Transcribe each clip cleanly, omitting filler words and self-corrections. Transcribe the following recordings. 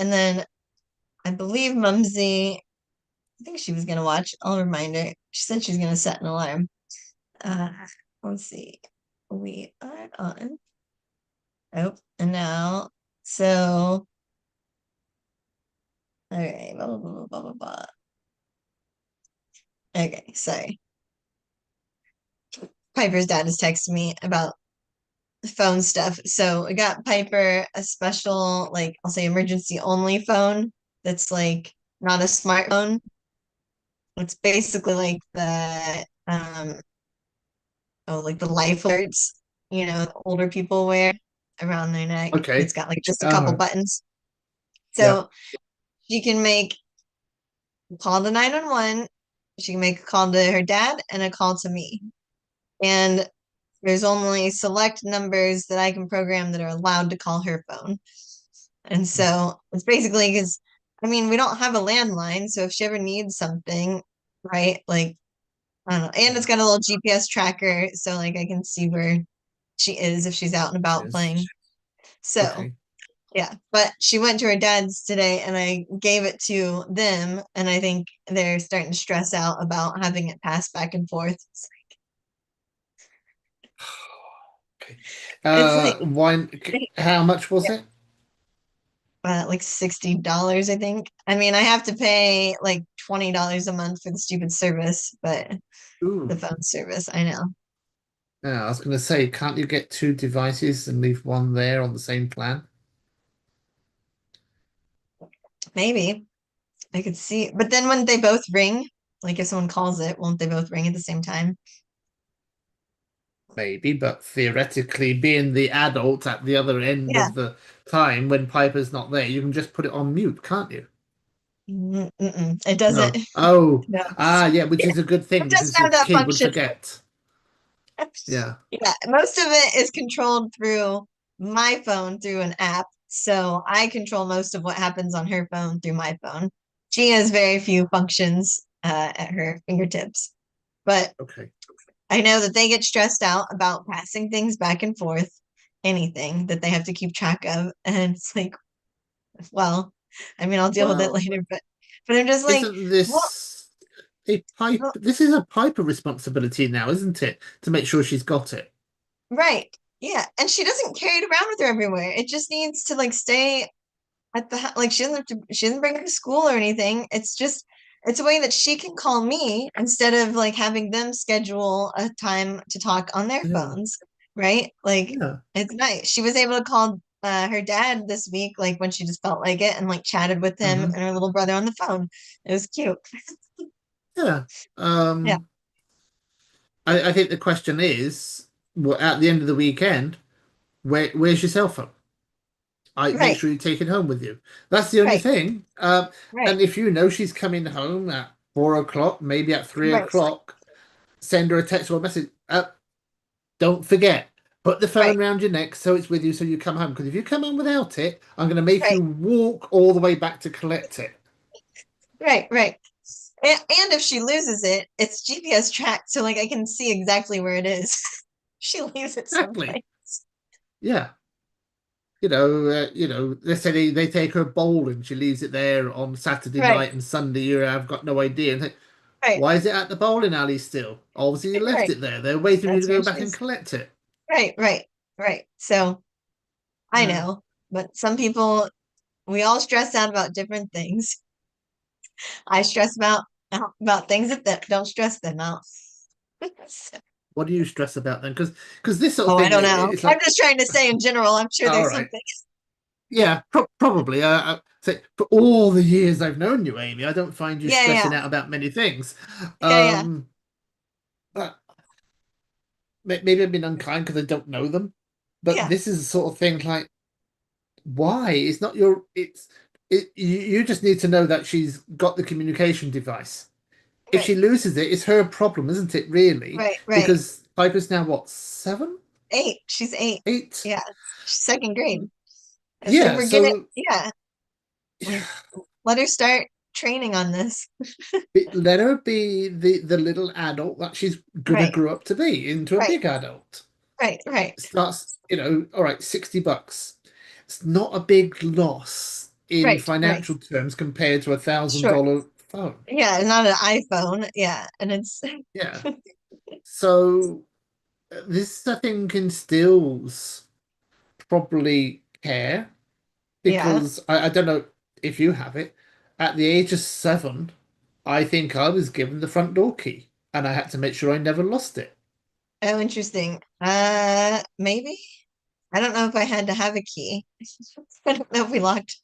And then I believe Mumsy, I think she was gonna watch. I'll remind her. She said she's gonna set an alarm. Uh, let's see. We are on. Oh, and now, so, all right, blah, blah, blah, blah, blah, blah. Okay, sorry. Piper's dad is texting me about phone stuff. So I got Piper a special, like, I'll say emergency only phone that's like not a smartphone. It's basically like like the life alerts, older people wear around their neck. Okay. It's got like just a couple Uh, buttons. yeah. So she can make a call to 911, she can make a call to her dad and a call to me. And there's only select numbers that I can program that are allowed to call her phone. And so it's basically because, I mean, we don't have a landline. So if she ever needs something, right? Like, I don't know. And it's Yeah. got a little GPS tracker. So, like, I can see where she is if she's out and about Yes. playing. So, Okay. yeah. But she went to her dad's today and I gave it to them. And I think they're starting to stress out about having it pass back and forth. Okay. It's like, Wine. How much was it? like $60, I think. I mean, I have to pay like $20 a month for the stupid service, but the Ooh. phone service, I know. Yeah, I was going to say, can't you get two devices and leave one there on the same plan? Maybe I could see, but then wouldn't they both ring? Like if someone calls it, won't they both ring at the same time? Maybe, but theoretically, being the adult at the other end Yeah. of the time when Piper's not there, you can just put it on mute, can't you? Mm-mm. It doesn't. No. Oh, No. yeah, which is a good It thing doesn't because a have that kid would function. forget. Yeah. Yeah, most of it is controlled through my phone through an app. So I control most of what happens on her phone through my phone. She has very few functions at her fingertips. But Okay. I know that they get stressed out about passing things back and forth, anything that they have to keep track of. And it's like, well, I mean, I'll deal with it Well, later, but I'm just like, isn't well, this a pipe? well, This is a Piper responsibility now, isn't it? To make sure she's got it. right. Yeah. And she doesn't carry it around with her everywhere. It just needs to like stay at the like she doesn't bring it to school or anything. It's just it's a way that she can call me instead of like having them schedule a time to talk on their Yeah. phones, right? Like Yeah. it's nice. She was able to call her dad this week, like when she just felt like it, and like chatted with him Hmm. and her little brother on the phone. It was cute. Yeah. Yeah. I think the question is, well, at the end of the weekend, where's your cell phone? I make Right. sure you take it home with you. That's the only Right. thing. Right. And if you know she's coming home at 4 o'clock, maybe at three Right. o'clock, send her a text or a message. Don't forget, put the phone Right. around your neck so it's with you so you come home. Because if you come home without it, I'm going to make Right. you walk all the way back to collect it. Right. Right. And if she loses it, it's GPS tracked, so like I can see exactly where it is. She leaves it Exactly. someplace. Yeah. Let's say they take her bowling, she leaves it there on Saturday Right, night and Sunday. I've got no idea. And think, right, why is it at the bowling alley still? Obviously, you left right. it there. They're waiting for you to That's where go she back and is. collect it. Right, right, right. So I Yeah. know, but some people, we all stress out about different things. I stress about things that don't stress them out. So- What do you stress about then? Because this sort of oh, I thing, don't know. it's I'm like, just trying to say in general. I'm sure all there's right, something. yeah, probably. Say for all the years I've known you, Amy, I don't find you Yeah, stressing yeah, out about many things. yeah, yeah. Um, but maybe I've been unkind because I don't know them. But Yeah. this is the sort of thing like, why? It's not your. You just need to know that she's got the communication device. If Right, she loses it, it's her problem, isn't it? Really, right, right. because Piper's now what, 7, 8. She's 8. 8? Yeah, she's second grade. I said, Yeah. forget it. So Yeah, like let her start training on this. let her be the little adult that she's gonna Right, grow up to be into a right, big adult. right. Starts, all right, $60. It's not a big loss in Right, right. financial terms compared to a thousand Sure. dollar phone. Yeah, it's not an iPhone. Yeah, and it's Yeah. So this, I think, instills probably care yeah. because I don't know if you have it. At the age of 7, I think I was given the front door key and I had to make sure I never lost it. Oh, interesting. Maybe. I don't know if I had to have a key. I don't know if we locked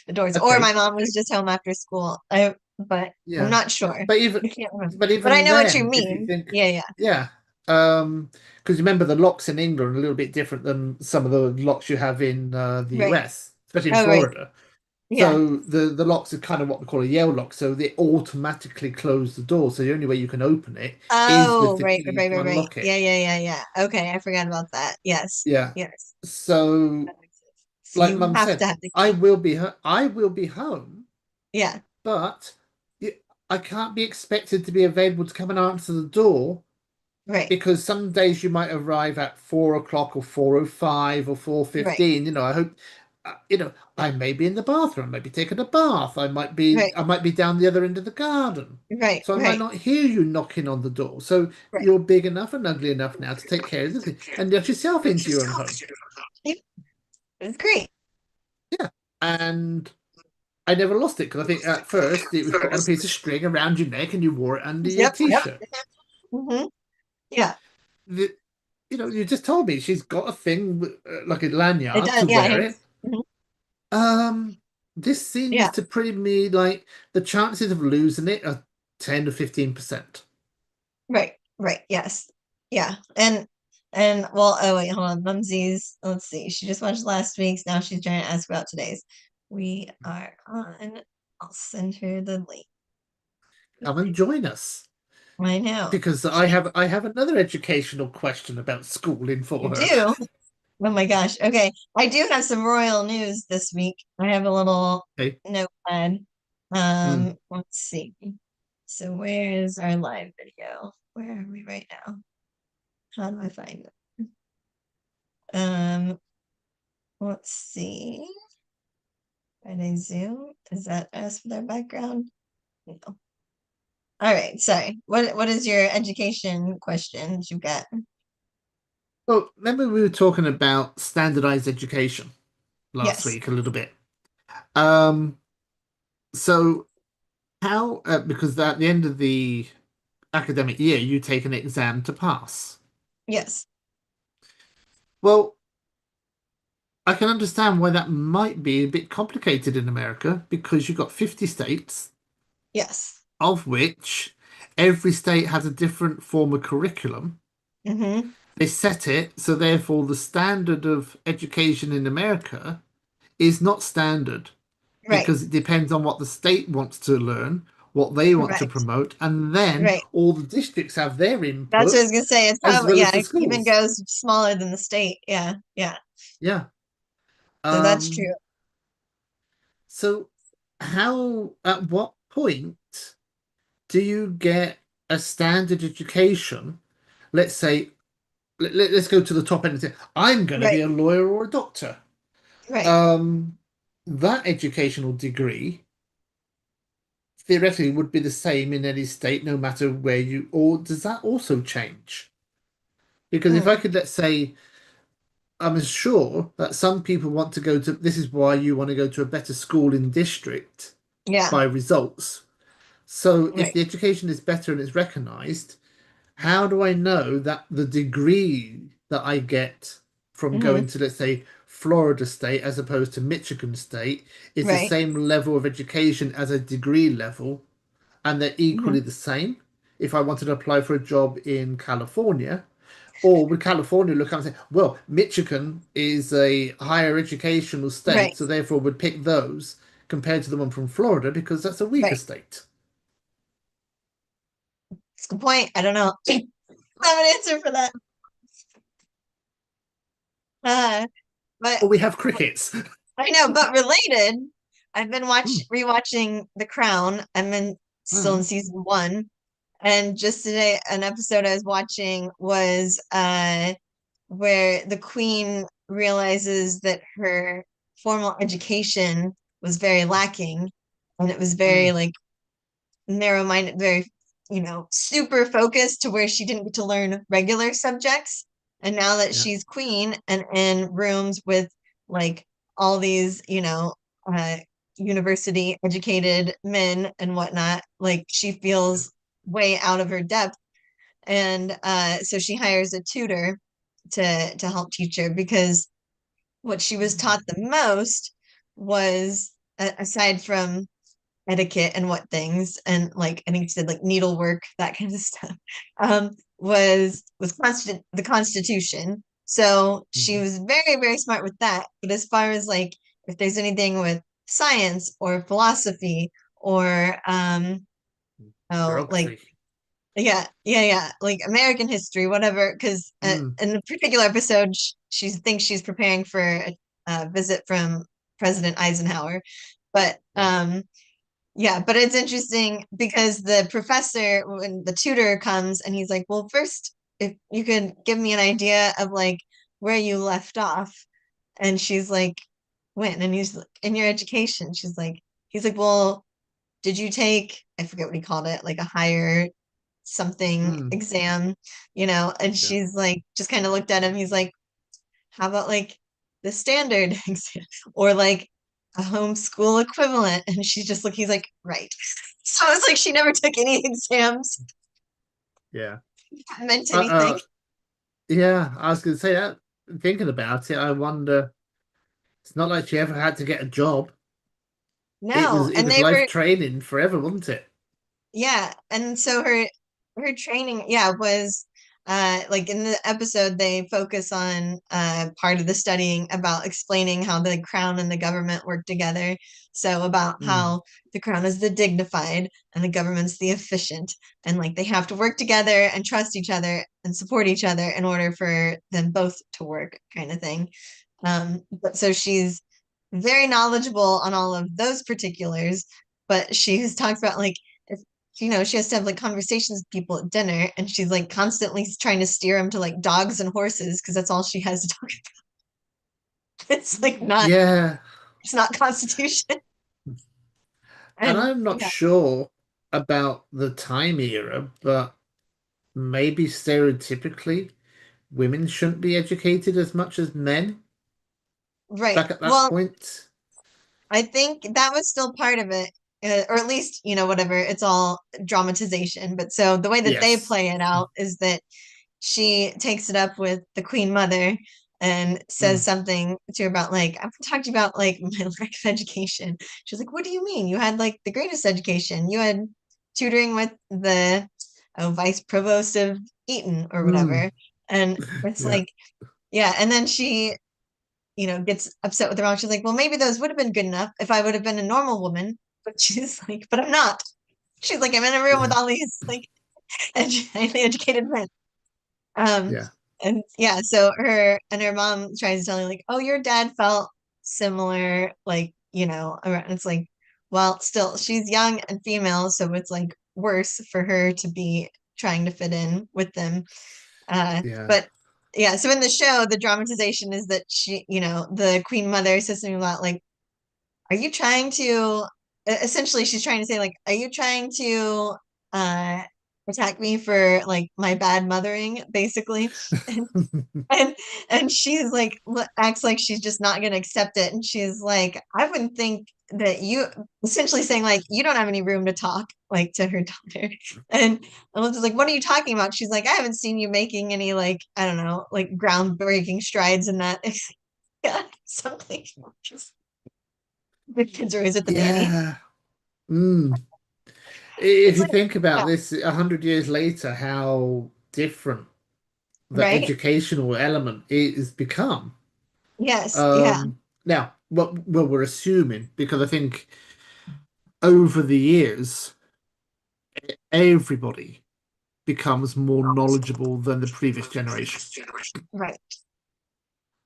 the doors or Okay. my mom was just home after school. But I'm Yeah. not sure. But even I can't remember. but But I even know what you then, if you mean. think, Yeah, yeah. yeah, because remember the locks in England are a little bit different than some of the locks you have in the Right. US, especially in Oh, right. Florida. Yeah. So the locks are kind of what we call a Yale lock, so they automatically close the door. So the only way you can open it is with Oh, the right, key right, to right, right. unlock it. Yeah, yeah, yeah, yeah. Okay, I forgot about that. Yes. Yeah. Yes. So, That makes sense. So like you Mum have to said, have the key. I will be home, Yeah. but I can't be expected to be available to come and answer the door Right. because some days you might arrive at 4 o'clock or 4:05 or Right. 4:15. I hope, I may be in the bathroom, maybe taking a bath. Right. I might be down the other end of the garden. Right. So I might Right. not hear you knocking on the door. So Right. you're big enough and ugly enough now to take care of the thing and let yourself into your own home. Yeah, it's great. Yeah. And I never lost it because I think at first it was put on a piece of string around your neck and you wore it under your Yep. Yep. t-shirt. Hmm. Yeah. The, you just told me she's got a thing like a It lanyard does. to Yeah. wear it. Mhm. Um, this seems Yeah. to pretty me like the chances of losing it are 10 to 15%. Right. Right. Yes. Yeah. And well, oh wait, hold on. Mumsy's, let's see. She just watched last week's. Now she's trying to ask about today's. We are on. I'll send her the link. Come and join us I know. because I have another educational question about schooling for You her. do. Oh my gosh. Okay. I do have some royal news this week. I have a little Okay. notepad. Hmm. Let's see. So where is our live video? Where are we right now? How do I find it? Let's see. Are they Zoom? Is that us with our background? No. All right, sorry. What is your education question that you got? Well, remember we were talking about standardized education last Yes, week a little bit. Um, so how, because at the end of the academic year, you take an exam to pass. yes, Well, I can understand why that might be a bit complicated in America because you've got 50 states, yes. of which every state has a different form of curriculum. Mm-hmm. They set it, so therefore the standard of education in America is not standard Right, because it depends on what the state wants to learn, what they want to right, promote, and then right. all the districts have their That's what I input was gonna say. It's as probably well yeah, as the it even schools. goes smaller than the state. Yeah, yeah. Yeah. So that's true. Um, so at what point do you get a standard education? Let's say, let's go to the top end and say, I'm going to Right, be a lawyer or a doctor. right. Um, that educational degree theoretically would be the same in any state, no matter where you, or does that also change? Because if I Mm, could, let's say, I'm sure that some people want to go to, this is why you want to go to a better school in district yeah, by results. So if right. the education is better and it's recognized, how do I know that the degree that I get from Mm-hmm. going to, let's say, Florida State as opposed to Michigan State is the Right. same level of education as a degree level and they're Mm-hmm. equally the same? If I wanted to apply for a job in California, or would California look up and say, well, Michigan is a higher educational Right, state, so therefore would pick those compared to the one from Florida because that's a weaker right. state? It's a good point. I don't know. I don't have an answer for that. But Or we have crickets. I know, but related, I've been Hmm, rewatching The Crown. Still in hmm. season one. And just today, an episode I was watching was where the queen realizes that her formal education was very lacking, and it was very Mm, like narrow-minded, very, super focused to where she didn't get to learn regular subjects. And now that yeah. she's queen and in rooms with like all these, uh, university educated men and whatnot, like she Yeah. feels way out of her depth. And so she hires a tutor to help teach her because what she was taught the most was, aside from etiquette and what things and like I think she said like needlework, that kind of stuff, was the Constitution. So she Mhm. was very, very smart with that. But as far as like if there's anything with science or philosophy or oh like Geography. yeah, yeah, yeah, like American history, whatever, because Mm, in a particular episode she thinks she's preparing for a visit from President Eisenhower. But yeah. yeah, but it's interesting because the professor, when the tutor comes and he's like, well, first, if you could give me an idea of like where you left off. And she's like, when? And he's like, in your education. He's like, well, did you take, I forget what he called it, like a higher something Mm, exam, And yeah. she's like, just kind of looked at him. He's like, how about like the standard exam or like a homeschool equivalent? And she's just like, he's like, right. So it's like she never took any exams Yeah. that meant Uh, anything. uh, yeah, I was going to say that. Thinking about it, I wonder. It's not like she ever had to get a job. It was No. it And was they life were, training forever, wasn't it? yeah. And so her training, yeah, was like in the episode they focus on part of the studying about explaining how the crown and the government work together. So about Mm, how the crown is the dignified and the government's the efficient, and like they have to work together and trust each other and support each other in order for them both to work, kind of thing. But so she's very knowledgeable on all of those particulars, but she's talked about like if she has to have like conversations with people at dinner, and she's like constantly trying to steer them to like dogs and horses because that's all she has to talk about. It's like not, yeah, it's not Constitution. and And I'm not yeah, sure about the time era, but maybe stereotypically women shouldn't be educated as much as men right. back at that Well, point. I think that was still part of it, or at least, whatever, it's all dramatization. But so the way that they Yes. play it out is that she takes it up with the Queen Mother and says Mm, something to her about like, I'm talking about like my lack of education. She's like, what do you mean? You had like the greatest education. You had tutoring with the vice provost of Eton or mm, whatever. And it's yeah. like, yeah. And then she, gets upset with the wrong. She's like, well, maybe those would have been good enough if I would have been a normal woman. But she's like, but I'm not. She's like, I'm in a room with Yeah. all these like highly educated men. Um, Yeah. and yeah, so her mom tries to tell her like, oh, your dad felt similar, like, around. It's like, well, still, she's young and female, so it's like worse for her to be trying to fit in with them. Yeah. But yeah, so in the show, the dramatization is that the Queen Mother says something about like, are you trying to essentially she's trying to say like, are you trying to uh attack me for like my bad mothering, basically? And and and she's like acts like she's just not gonna accept it. And she's like, I wouldn't think that you essentially saying like you don't have any room to talk like to her daughter. And Elizabeth's like, what are you talking about? She's like, I haven't seen you making any like, I don't know, like groundbreaking strides in that. Yeah, something. The kids are always with the nanny. Yeah. Mm. If It's you like, think about yeah, this 100 years later, how different the right? educational element is become. Yes, yeah, Now, well, we're assuming because I think over the years, everybody becomes more knowledgeable than the previous generation. right.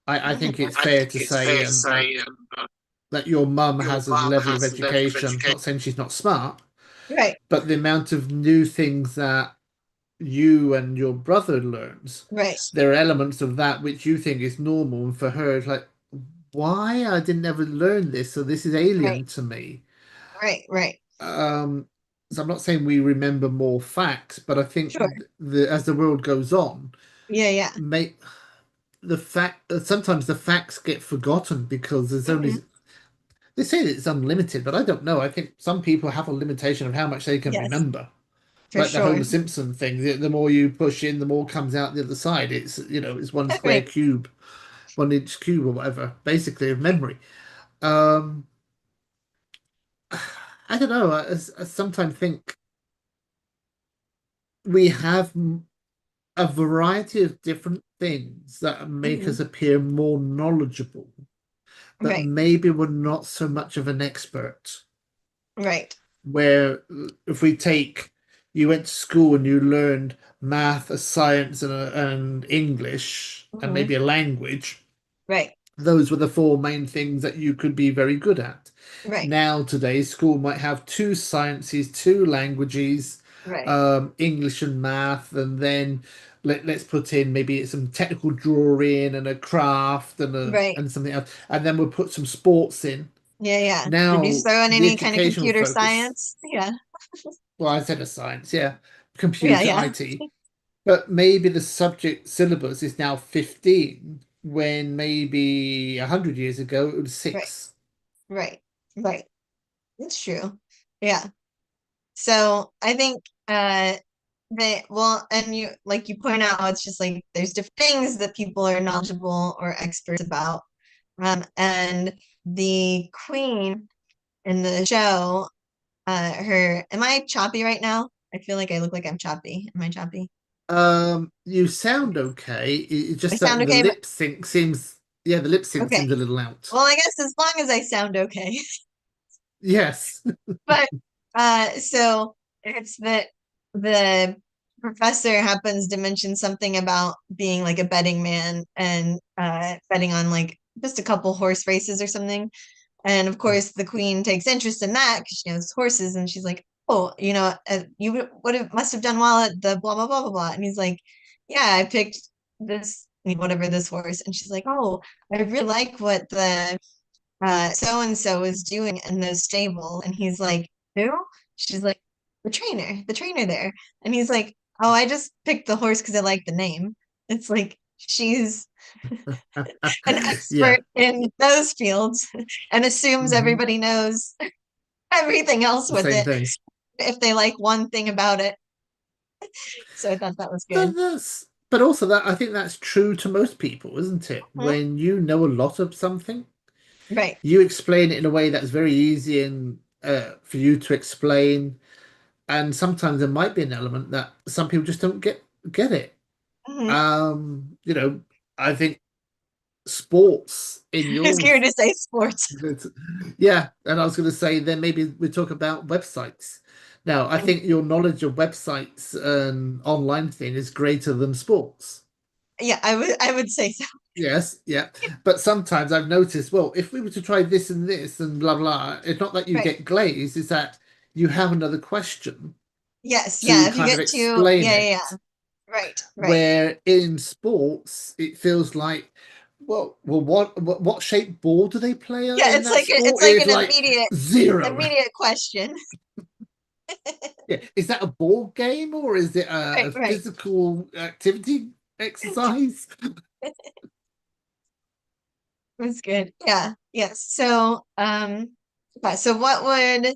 I think it's fair to say that your mum has a level of education, not saying she's not smart, Right, but the amount of new things that you and your brother learns, right. there are elements of that which you think is normal, and for her, it's like, why I didn't ever learn this, so this is Right, alien to me. right, right. Um, so I'm not saying we remember more facts, but I think Sure. the as the world goes on, Yeah, yeah. make the fact sometimes the facts get forgotten because there's Hmm. only they say that it's unlimited, but I don't know. I think some people have a limitation of how much they can Yes, remember. for Like the sure. Homer Simpson thing, the more you push in, the more comes out the other side. It's it's one square Right. cube, 1 inch cube or whatever, basically of memory. Um, I don't know. I sometimes think we have a variety of different things that make Hmm. us appear more knowledgeable, but Right, maybe we're not so much of an expert. right. Where if we take you went to school and you learned math, a science, and English, and Hmm. maybe a language, Right, those were the four main things that you could be very good at. right, Now, today, school might have two sciences, two languages, right, English and math, and then let's put in maybe some technical drawing and a craft right. and something else, and then we'll put some sports in. Yeah, yeah. Did you Now, throw in the any kind of educational computer focus, science? Yeah, well, I said a science, yeah, yeah, computer yeah. IT, but maybe the subject syllabus is now 15 when maybe 100 years ago it was Right, 6. right, right. It's true. Yeah. So I think that well, and you like you point out, it's just like there's different things that people are knowledgeable or experts about. And the queen in the show, her, am I choppy right now? I feel like I look like I'm choppy. Am I choppy? You sound okay. It's I just sound that the okay, but lip sync seems, yeah, the lip sync okay. seems a little out. Well, I guess as long as I sound okay. Yes. But so it's that the professor happens to mention something about being like a betting man and betting on like just a couple horse races or something. And of Yeah. course, the queen takes interest in that because she knows horses, and she's like, "Oh, you would have must have done well at the blah blah blah blah blah." And he's like, "Yeah, I picked this whatever this horse," and she's like, "Oh, I really like what the so and so is doing in those stable." And he's like, "Who?" She's like, the trainer there." And he's like, "Oh, I just picked the horse because I like the name." It's like she's an Yeah. expert in those fields and assumes Hmm. everybody knows everything else The with same it thing. if they like one thing about it. So I thought that was good. But also that I think that's true to most people, isn't it? Mhm. When you know a lot of something, Right. you explain it in a way that's very easy and for you to explain. And sometimes there might be an element that some people just don't get it. Hmm. You know, I think sports in I was your scared to say sports. yeah, and I was going to say then maybe we talk about websites. Now, I think your knowledge of websites and online thing is greater than sports. Yeah, I would say so. Yes, yeah. But sometimes I've noticed, well, if we were to try this and this and blah blah, it's not that you Right. get glazed, it's that you have another question Yes, yeah. to If you kind of get to explain yeah, yeah, yeah. it. Right, right. Where in sports it feels like, well, what shape ball do they play Yeah, in that it's sport? like It's an like immediate zero. immediate question. Yeah, is that a ball game or is it Right, a right. physical activity exercise? That's good. Yeah. Yes. So, yeah, so what would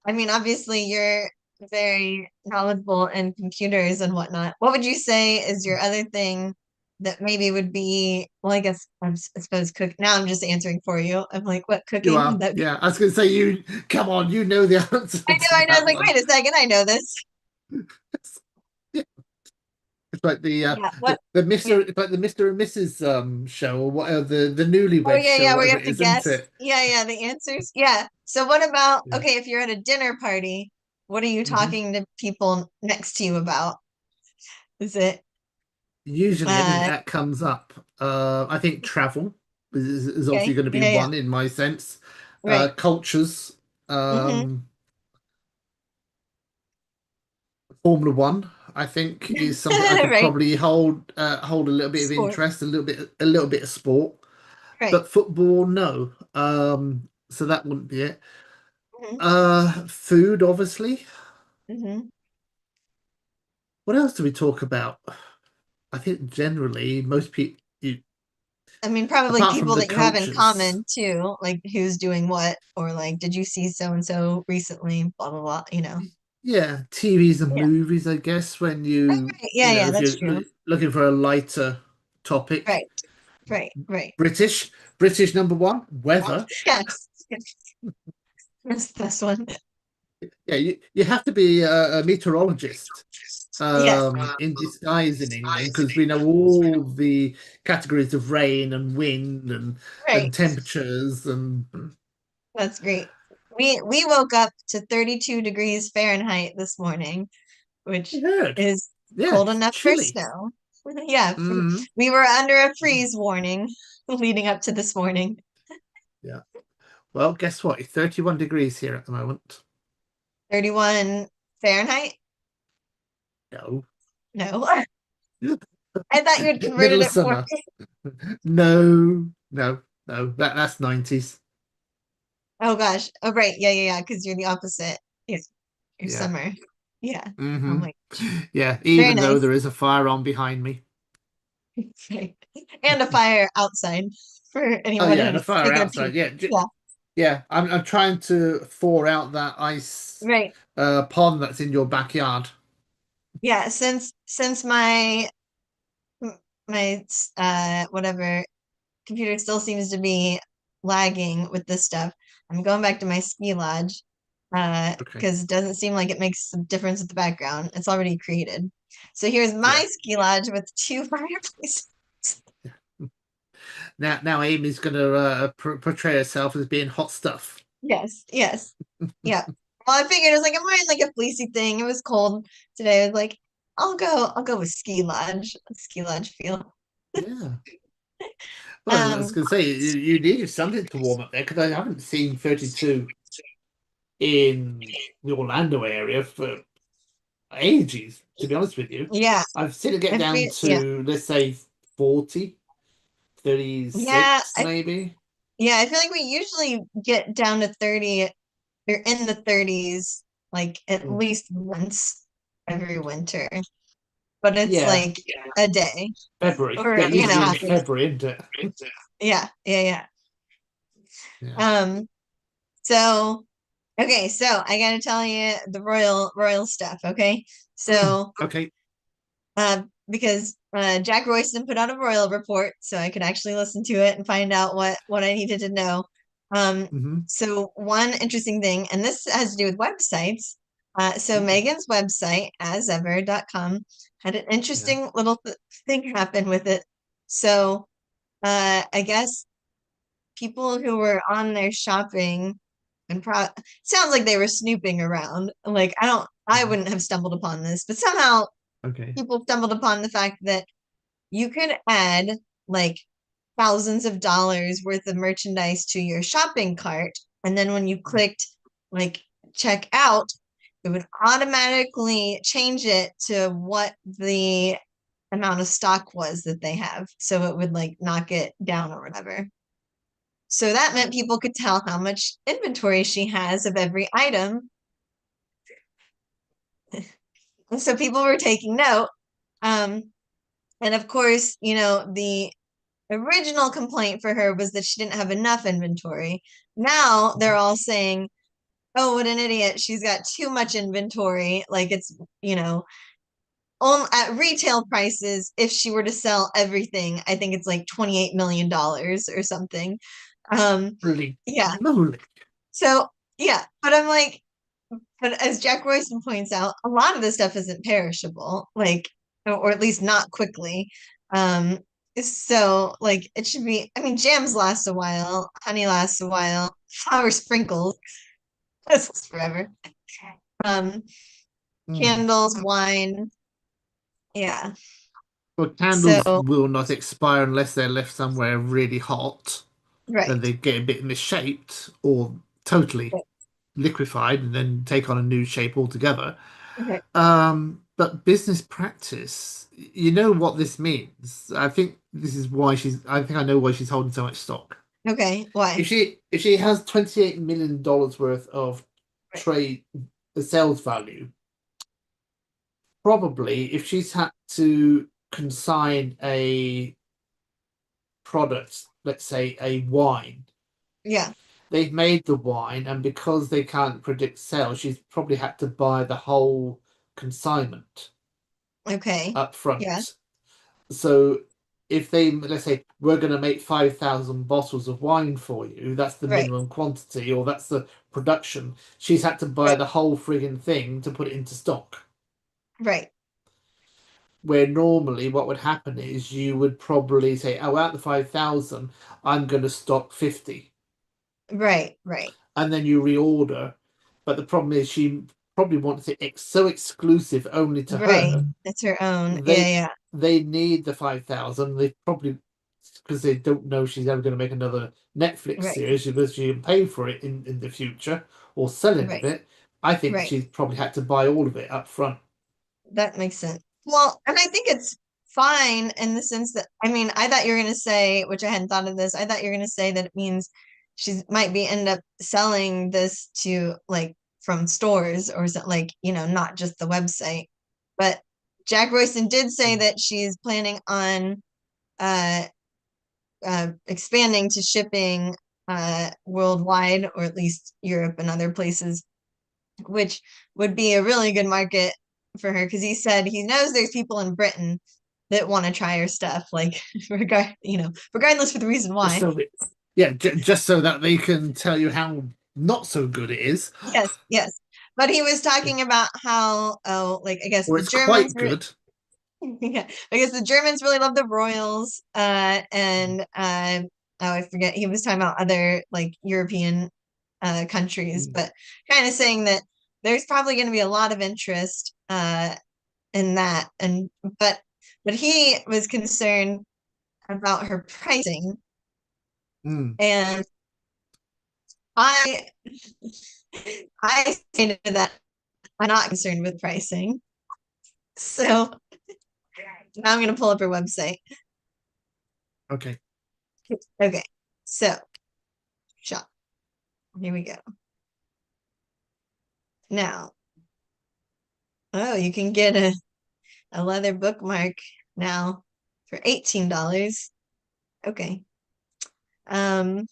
I mean, obviously you're very knowledgeable in computers and whatnot. What would you say is your other thing that maybe would be, well, I guess I suppose cook. Now I'm just answering for you. I'm like, what You cooking? Would are, that be? yeah. I was going to say you. Come on, you know the answer to I know. I was that like, one. wait a second, I know this. Yeah, it's like Yeah. What? the Yeah. Mr. It's like the Mr. and Mrs. Show or whatever the Oh Newlywed yeah, Show, yeah, where you whatever have it to is, isn't guess. it? Yeah, yeah, the answers. Yeah. So what about, Yeah. okay, if you're at a dinner party, what are you Hmm. talking to people next to you about? Is it Usually, anything uh that comes up, I think travel is obviously okay, going to be yeah, yeah, one in my sense. right. Cultures, Mm-hmm. um, Formula One, I think, is something I could Right. probably hold a little bit of Sport. interest, a little bit of sport. Right. but football, no. So that wouldn't be it. Hmm. Food, obviously. Hmm. What else do we talk about? I think generally most people, I mean, probably apart from people the that you have in cultures, common too, like who's doing what, or like, did you see so and so recently? Blah blah blah. yeah, TVs and Yeah. movies, I guess, when Right. Yeah, yeah, if that's you're true. looking for a lighter topic. Right. Right. Right. British, British number one, weather. Yes. That's this one. Yeah, you have to be a meteorologist Yes. in disguise in England because we know all the categories of rain and wind and Right. temperatures and That's great. We woke up to 32 degrees Fahrenheit this morning, I which heard. is Yeah, cold it's enough for chilly. snow. Yeah, Mm. we were under a freeze warning leading up to this morning. Yeah. Well, guess what? It's 31 degrees here at the moment. 31 Fahrenheit? No. No. I thought you had converted Middle of it for summer. me. No, no. That's 90s. Oh gosh. Oh right. Yeah, yeah, yeah. Because you're the opposite. Yeah. You're Yeah. summer. Yeah. Oh Hmm. my gosh. Yeah, Very even though nice. there is a fire on behind me. Right. And a fire outside for Oh anyone yeah, and a who's fire taking a peek. outside. Yeah, Yeah. yeah. I'm trying to thaw out that ice Right. pond that's in your backyard. Yeah. Since my whatever computer still seems to be lagging with this stuff, I'm going back to my ski lodge Okay. because it doesn't seem like it makes a difference with the background. It's already created. So here's Yeah. my ski lodge with two fireplaces. Now Amy's gonna portray herself as being hot stuff. Yes, yes. Yeah. Well, I figured it was like I'm wearing like a fleecy thing. It was cold today. I was like, I'll go with ski lodge feel. Yeah. Well, I was Um, gonna say you need something to warm up there because I haven't seen 32 in the Orlando area for ages, to be honest with you. yeah, I've seen it get I down feel yeah, to, let's say, 40, yeah, 36, maybe. I feel like we usually get down to 30 or in the 30s like at Mm. least once every winter. But it's Yeah, like a day February. or Get usually in half a day. February, isn't it? Yeah, yeah, yeah. Yeah. Um, so okay, so I gotta tell you the royal stuff, okay? So Okay. because Jack Royston put out a royal report, so I could actually listen to it and find out what I needed to know. Um, Hmm. so one interesting thing, and this has to do with websites. So Megan's website, asever.com, had an Yeah. interesting little thing happen with it. So I guess people who were on there shopping and sounds like they were snooping around. Like I Mhm. wouldn't have stumbled upon this, but somehow Okay. people stumbled upon the fact that you could add like thousands of dollars worth of merchandise to your shopping cart. And then when you clicked like check out, it would automatically change it to what the amount of stock was that they have. So it would like knock it down or whatever. So that meant people could tell how much inventory she has of every item. And so people were taking note. Um, and of course, the original complaint for her was that she didn't have enough inventory. Now they're all saying, oh, what an idiot. She's got too much inventory. Like it's, on at retail prices, if she were to sell everything, I think it's like $28 million or something. Holy Yeah. moly. So, yeah. But I'm like, but as Jack Royston points out, a lot of this stuff isn't perishable, like, or at least not quickly. Um, so like it should be, I mean, jams last a while, honey lasts a while, flour sprinkles lasts forever. Um, Mm. Candles, wine, yeah. Well, candles So will not expire unless they're left somewhere really hot. Then right, they get a bit misshaped or totally liquefied and then take on a new shape altogether. right, but business practice, you know what this means. I think this is why I think I know why she's holding so much stock. Okay, why? If she has $28 million worth of Right. trade sales value, probably if she's had to consign a product, let's say a wine, Yeah. they've made the wine, and because they can't predict sales, she's probably had to buy the whole consignment Okay. up Yeah. front. So if they, let's say, we're going to make 5,000 bottles of wine for you, that's the Right. minimum quantity, or that's the production. She's had to buy Right. the whole frigging thing to put it into stock. Right. Where normally what would happen is you would probably say, oh, out of the 5,000, I'm going to stock 50. Right. Right. And then you reorder. But the problem is she probably wants it so exclusive only to Right. her. It's her own. Yeah. They Yeah. they need the 5,000. They probably because they don't know she's ever going to make another Netflix Right. series because she can pay for it in the future or sell any of Right. it. I think Right. she's probably had to buy all of it up front. That makes sense. Well, and I think it's fine in the sense that, I mean, I thought you were going to say, which I hadn't thought of this, I thought you were going to say that it means she might be end up selling this to like from stores or something like, not just the website. But Jack Royston did say Mm. that she's planning on uh, expanding to shipping worldwide, or at least Europe and other places, which would be a really good market for her because he said he knows there's people in Britain that want to try her stuff, like regardless of the reason Just why. so that, yeah, just so that they can tell you how not so good it is, Yes, yes. But he was talking about how, oh, like I guess or the it's Germans quite were, good. yeah, I guess the Germans really love the Royals, and oh, I forget. He was talking about other like European countries, Mm. but kind of saying that there's probably going to be a lot of interest in that, and but but he was concerned about her pricing, Mm. and I I stated that I'm not concerned with pricing. So now I'm going to pull up her website. Okay. Okay, so shop. Here we go. Now, oh, you can get a leather bookmark now for $18. Okay. Um,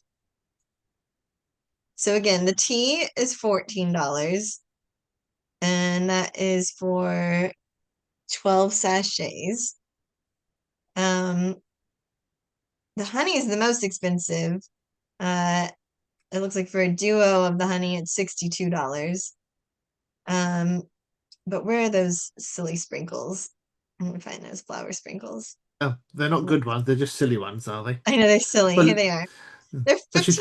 so again, the tea is $14, and that is for 12 sachets. Um, the honey is the most expensive. Uh, it looks like for a duo of the honey, it's $62. Um, but where are those silly sprinkles? I'm gonna find those flower sprinkles. Oh, they're not good ones. They're just silly ones, are they? I know they're silly. Here But they are. They're but $15. she's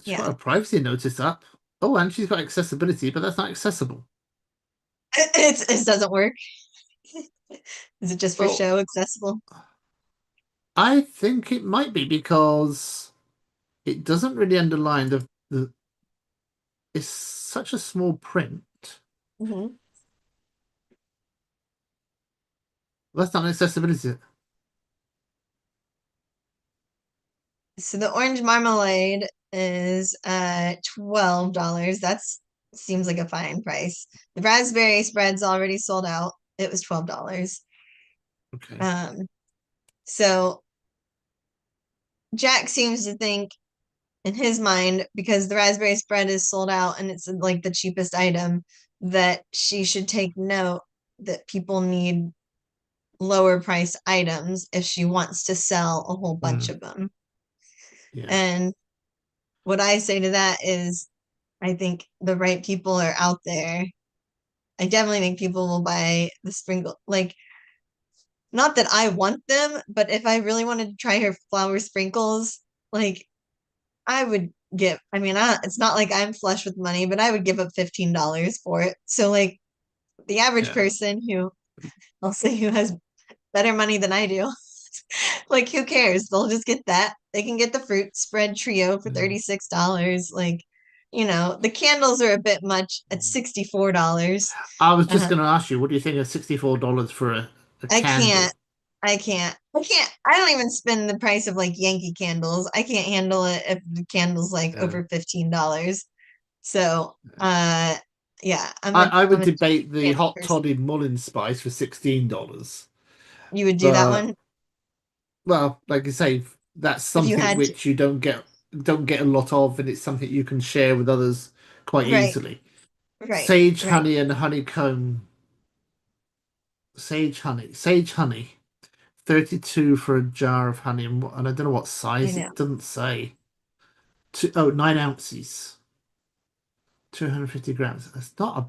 Yeah. got her privacy notice up. Oh, and she's got accessibility, but that's not accessible. It doesn't work. Is it just for Well, show accessible? I think it might be because it doesn't really underline the it's such a small print. Hmm. That's not accessibility. So the orange marmalade is $12. That's seems like a fine price. The raspberry spread's already sold out. It was $12. Okay. Um, so Jack seems to think in his mind, because the raspberry spread is sold out and it's like the cheapest item, that she should take note that people need lower price items if she wants to sell a whole bunch Mm, of them. yeah. And what I say to that is, I think the right people are out there. I definitely think people will buy the sprinkle. Like, not that I want them, but if I really wanted to try her flower sprinkles, like, I would give, I mean, it's not like I'm flush with money, but I would give up $15 for it. So, like, the average Yeah. person who, I'll say, who has better money than I do, like, who cares? They'll just get that. They can get the fruit spread trio for Mm, $36. Like, the candles are a bit much at $64. I was just Uh, going to ask you, what do you think of $64 for a I candle? can't. I can't. I don't even spend the price of like Yankee candles. I can't handle it if the candle's like Uh, over $15. So, yeah, I'm a I I'm would a debate the candle hot person. toddy mullein spice for $16. You would do that But one well, like I say, that's if you something had to. which you don't get a lot of, and it's something you can share with others quite Right, easily. right, Sage right. honey and honeycomb. Sage honey. 32 for a jar of honey, and I don't know what I size. know. It doesn't say. 9 ounces. 250 grams. That's not a.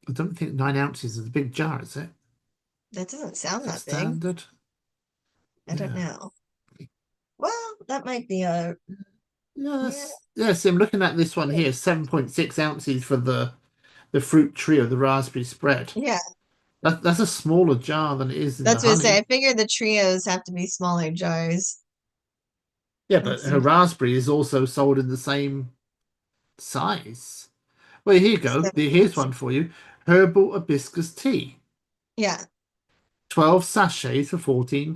I don't think 9 ounces is a big jar, is it? That doesn't sound Is that that big. standard? I don't Yeah. know. Well, that might be a yeah. Yeah, see, I'm looking at this one here, 7.6 ounces for the fruit trio, the raspberry spread. Yeah, That's a smaller jar than it is in the that's what I say. I honey. figure the trios have to be smaller jars. Yeah, That but her seems raspberry is also sold in the same size. Well, here you go. Here's 7.6. one for you. Herbal hibiscus tea. Yeah, 12 sachets for £14.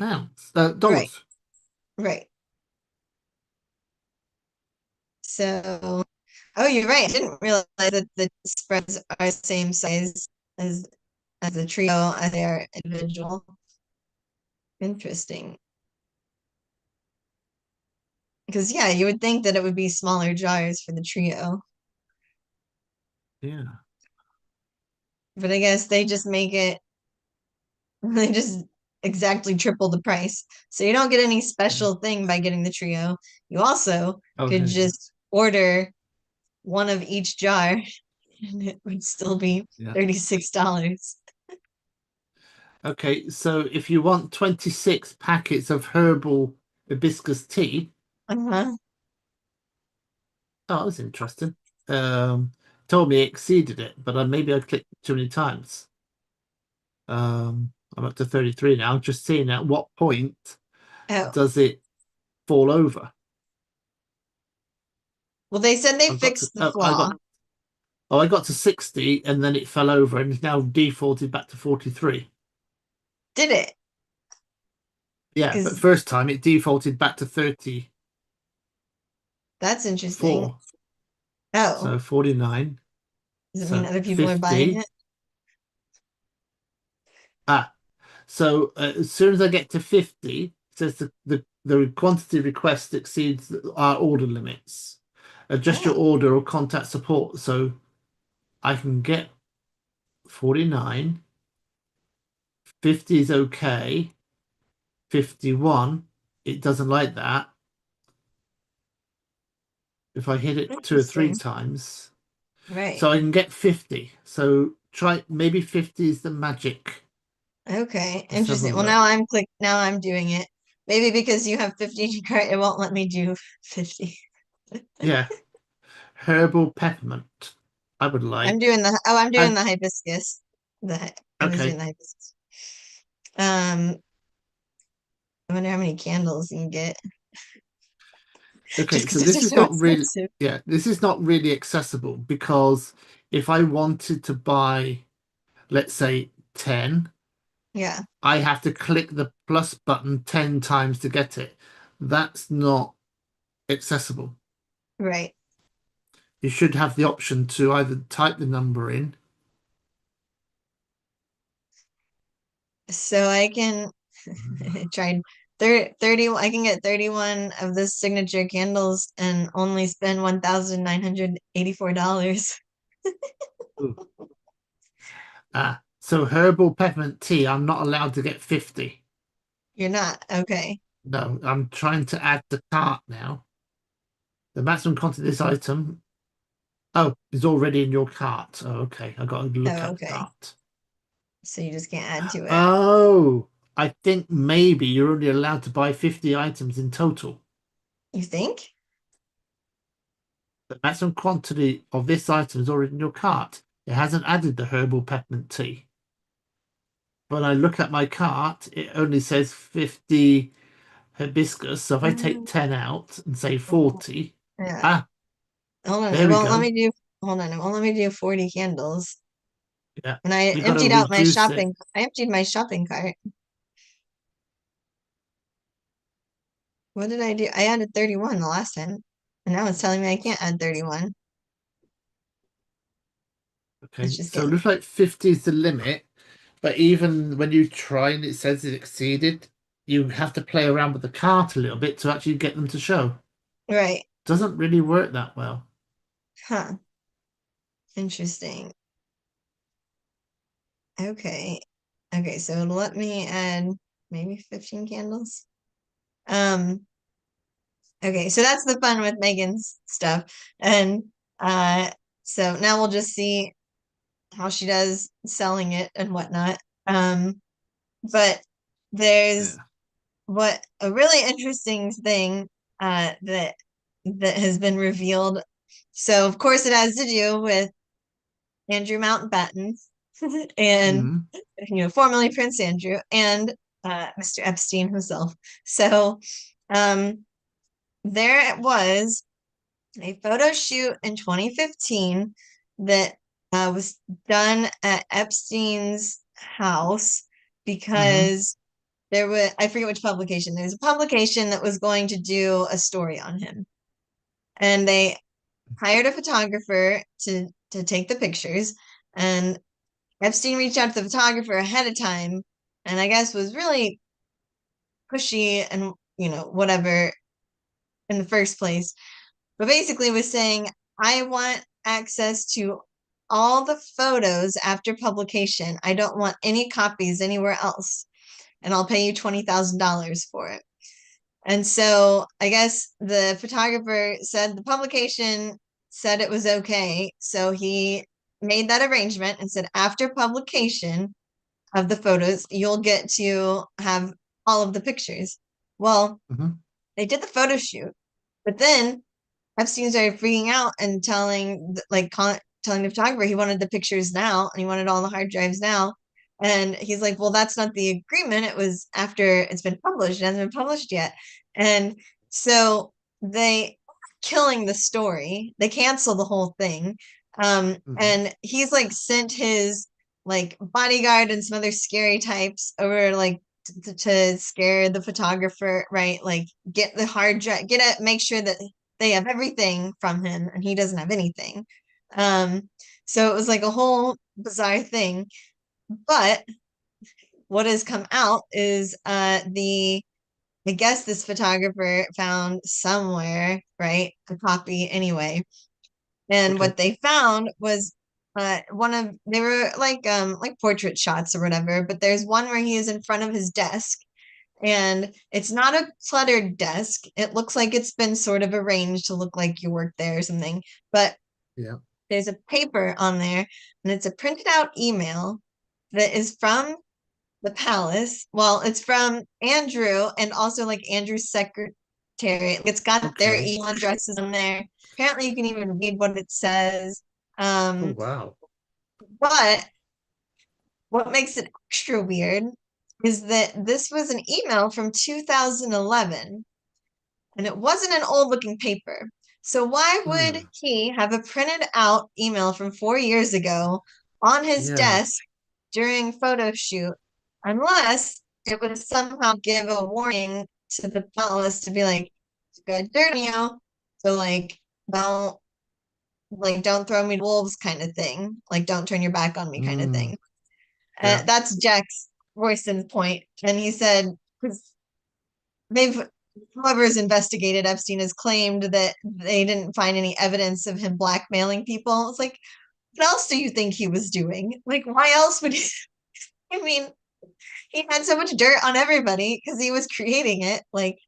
right, Dollars. right. So, oh, you're right. I didn't realize that the spreads are the same size as as the trio as they are individual. Interesting. Because yeah, you would think that it would be smaller jars for the trio, Yeah. but I guess they just make it they just exactly triple the price. So you don't get any Yeah. special thing by getting the trio. You also Oh, could there you go. just order one of each jar and it would still be Yeah. $36. Okay, so if you want 26 packets of herbal hibiscus tea, Uh-huh. oh, that was interesting. Um, Told me it exceeded it, but maybe I clicked too many times. I'm up to 33 now. Just seeing at what point Oh. does it fall over? Well, they said they I've got to, fixed the flaw. I got to 60 and then it fell over and it's now defaulted back to 43. Did it? Yeah, but Because first time it defaulted back to 34. that's interesting. Oh, So 49. does it mean So other people are buying 50. it? Ah, so as soon as I get to 50, it says the quantity request exceeds our order limits. Adjust your Oh, order or contact support. So I can get 49. 50 is okay. 51, it doesn't like that. If I hit it two or three interesting. times. Right. So I can get 50. So try maybe 50 is the magic. Okay. Let's have a Interesting. Well, look. now I'm doing it. Maybe because you have 50 in your cart, it won't let me do 50. Yeah, herbal peppermint. I would like. I'm doing And the hibiscus. I was doing okay, the hibiscus. Um, I wonder how many candles you can get just okay, because so they're this is so not really, expensive. yeah, this is not really accessible because if I wanted to buy, let's say 10, Yeah, I have to click the plus button 10 times to get it. That's not accessible. right. You should have the option to either type the number in. So I can try 30, I can get 31 of the signature candles and only spend $1,984. Ooh. So herbal peppermint tea, I'm not allowed to get 50. You're not. Okay. No, I'm trying to add the cart now. The maximum quantity of this item, oh, is already in your cart. Oh, okay. I got to look Oh, at the okay. cart. So you just can't add to it. Oh, I think maybe you're only allowed to buy 50 items in total. You think? The maximum quantity of this item is already in your cart. It hasn't added the herbal peppermint tea. When I look at my cart, it only says 50 hibiscus. So if I take Mm, 10 out and say 40, yeah. ah, hold on. There It we won't let go. me do, hold on. It won't let me do 40 candles. Yeah. When I We got to emptied out my reduce it. shopping, I emptied my shopping cart. What did I do? I added 31 the last time. And now it's telling me I can't add 31. It's Okay. just So it getting looks like 50 is the limit, but even when you try and it says it exceeded, you have to play around with the cart a little bit to actually get them to show. right. Doesn't really work that well. Huh. Interesting. Okay. Okay, so it'll let me add maybe 15 candles. Um, okay, so that's the fun with Megan's stuff. And uh so now we'll just see how she does selling it and whatnot. But there's Yeah. what a really interesting thing that has been revealed. So of course it has to do with Andrew Mountbatten and Mm. formerly Prince Andrew and Mr. Epstein himself. So um there it was a photo shoot in 2015 that was done at Epstein's house Hmm. because there was, I forget which publication, there was a publication that was going to do a story on him. And they hired a photographer to take the pictures. And Epstein reached out to the photographer ahead of time and I guess was really pushy and, whatever in the first place, but basically was saying, I want access to all the photos after publication. I don't want any copies anywhere else. And I'll pay you $20,000 for it. And so I guess the photographer said the publication said it was okay. So he made that arrangement and said, after publication of the photos, you'll get to have all of the pictures. Well, Hmm. they did the photo shoot, but then Epstein started freaking out and telling the photographer he wanted the pictures now and he wanted all the hard drives now. And he's like, well, that's not the agreement. It was after it's been published. It hasn't been published yet. And so they killing the story. They cancel the whole thing. Hmm. And he's like sent his like bodyguard and some other scary types over like to scare the photographer, right? Like get the hard drive, get it, make sure that they have everything from him and he doesn't have anything. Um, so it was like a whole bizarre thing. But what has come out is the I guess this photographer found somewhere, right, a copy anyway. And Okay. what they found was one of they were like portrait shots or whatever, but there's one where he is in front of his desk and it's not a cluttered desk. It looks like it's been sort of arranged to look like you work there or something. But Yeah. there's a paper on there, and it's a printed out email that is from the palace. Well, it's from Andrew and also like Andrew's secretary. It's got their Okay. email addresses on there. Apparently, you can even read what it says. Oh, Um, wow. but what makes it extra weird is that this was an email from 2011 and it wasn't an old looking paper. So why would Hmm. he have a printed out email from 4 years ago on his Yeah. desk during photo shoot unless it would somehow give a warning to the palace to be like, it's good dirt on you. So don't don't throw me to wolves kind of thing. Like don't turn your back on me kind of Mm. thing. Yeah. That's Jack's Royston's point. And he said, because they've whoever's investigated Epstein has claimed that they didn't find any evidence of him blackmailing people. It's like, what else do you think he was doing? Like, why else would he? I mean, he had so much dirt on everybody because he was creating it. Like,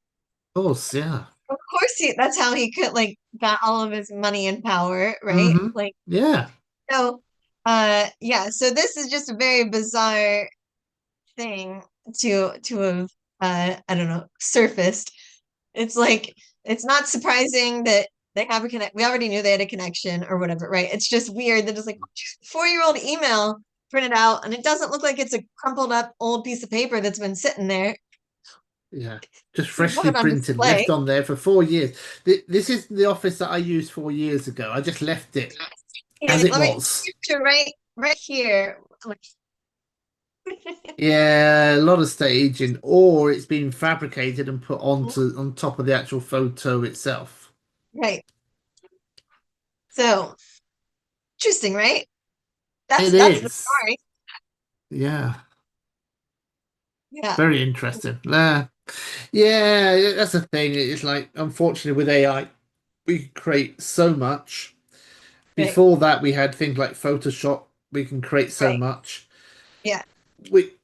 Of course. Yeah. of course, that's how he could like got all of his money and power, right? Hmm. Like, Yeah. so, yeah. So this is just a very bizarre thing to have, I don't know, surfaced. It's like it's not surprising that they have a connect. We already knew they had a connection or whatever, right? It's just weird that it's like 4-year-old email printed out, and it doesn't look like it's a crumpled up old piece of paper that's been sitting there. Yeah. Just You put freshly it on printed, display. left on there for 4 years. This is the office that I used 4 years ago. I just left it Here, as it let me was. picture right here. Yeah, a lot of staging, or it's been fabricated and put on top of the actual photo itself. Right. So interesting, right? It That's the is. story. Yeah, Yeah. very interesting. Yeah, that's the thing. It's like, unfortunately, with AI, we can create so much. Right. Before that, we had things like Photoshop. We can create so Right. much. Yeah.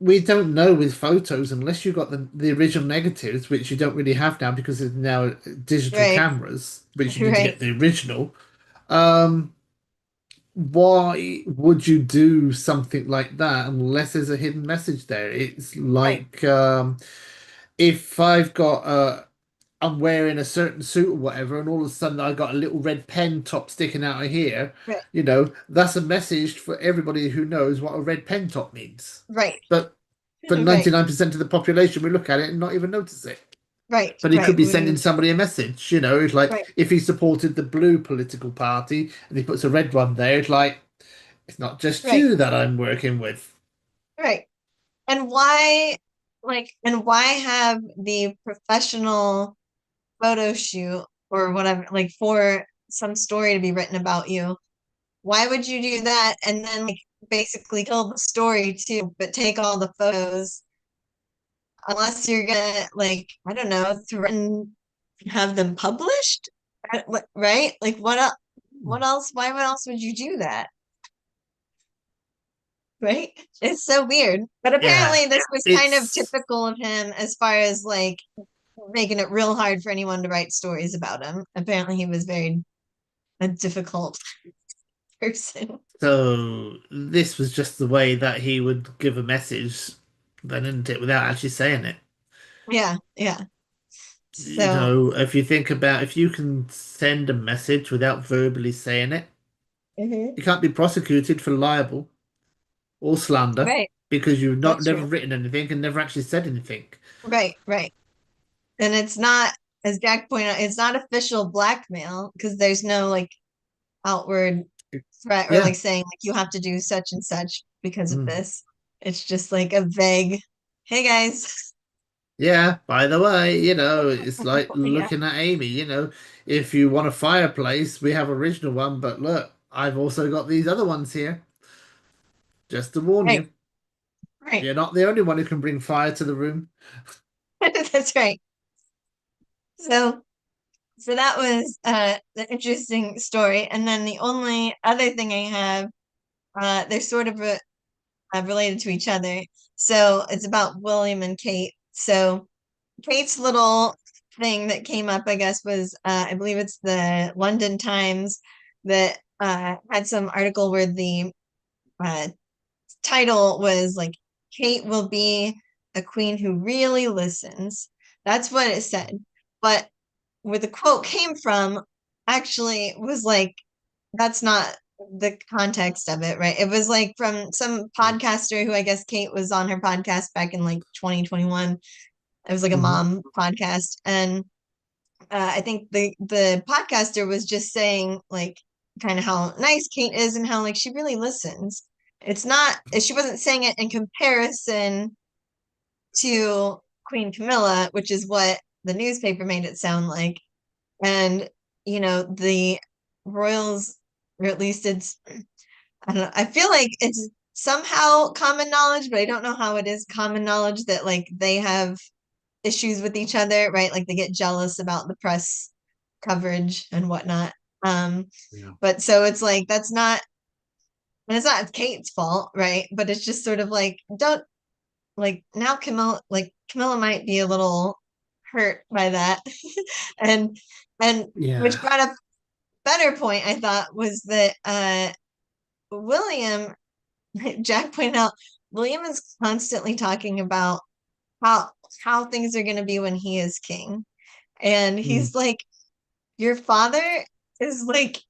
We don't know with photos unless you've got the original negatives, which you don't really have now because there's now digital Right. cameras, which you need to Right. get the original. Um, why would you do something like that unless there's a hidden message there? It's Right. like if I've got I'm wearing a certain suit or whatever, and all of a sudden I got a little red pen top sticking out of here, Right. that's a message for everybody who knows what a red pen top means. Right. But for Right. 99% of the population, we look at it and not even notice it. Right. But he could Right. be sending somebody a message, It's like Right. if he supported the blue political party and he puts a red one there, it's like, it's not just Right. you that I'm working with. Right. And why, and why have the professional photo shoot or whatever, like for some story to be written about you? Why would you do that and then like basically kill the story too, but take all the photos unless you're gonna like, I don't know, threaten have them published? Right? Like what else? What else? Why else would you do that? Right? It's so weird. But Yeah, apparently this was kind of it's typical of him as far as like making it real hard for anyone to write stories about him. Apparently he was very a difficult person. so this was just the way that he would give a message, then, isn't it, without actually saying it. Yeah, yeah. So, If you think about if you can send a message without verbally saying it, mhm. you can't be prosecuted for libel or slander Right. because you've not That's true. never written anything and never actually said anything. Right, right. And it's not, as Jack pointed out, it's not official blackmail because there's no like outward threat or Yeah. like saying like you have to do such and such because of Mm. this. It's just like a vague, hey guys. Yeah, by the way, it's like Yeah. looking at Amy, if you want a fireplace, we have original one, but look, I've also got these other ones here. Just to warn Right, you, right. you're not the only one who can bring fire to the room. That's right. So so that was the interesting story. And then the only other thing I have, they're sort of related to each other. So it's about William and Kate. So Kate's little thing that came up, I guess, was I believe it's the London Times that had some article where the uh, title was like, Kate will be a queen who really listens. That's what it said. But where the quote came from actually was like, that's not the context of it, right? It was like from some podcaster who I guess Kate was on her podcast back in like 2021. It was like a Mm-hmm. mom podcast. And I think the podcaster was just saying like kind of how nice Kate is and how like she really listens. It's not, she wasn't saying it in comparison to Queen Camilla, which is what the newspaper made it sound like. And, the royals, or at least it's, I don't know, I feel like it's somehow common knowledge, but I don't know how it is common knowledge that like they have issues with each other, right? Like they get jealous about the press coverage and whatnot. Um, Yeah. but so it's like that's not, and it's not Kate's fault, right? But it's just sort of like don't like now Camilla might be a little hurt by that, and which Yeah. brought up better point I thought was that William Jack pointed out William is constantly talking about how how things are going to be when he is king. And Mm. he's like, your father is like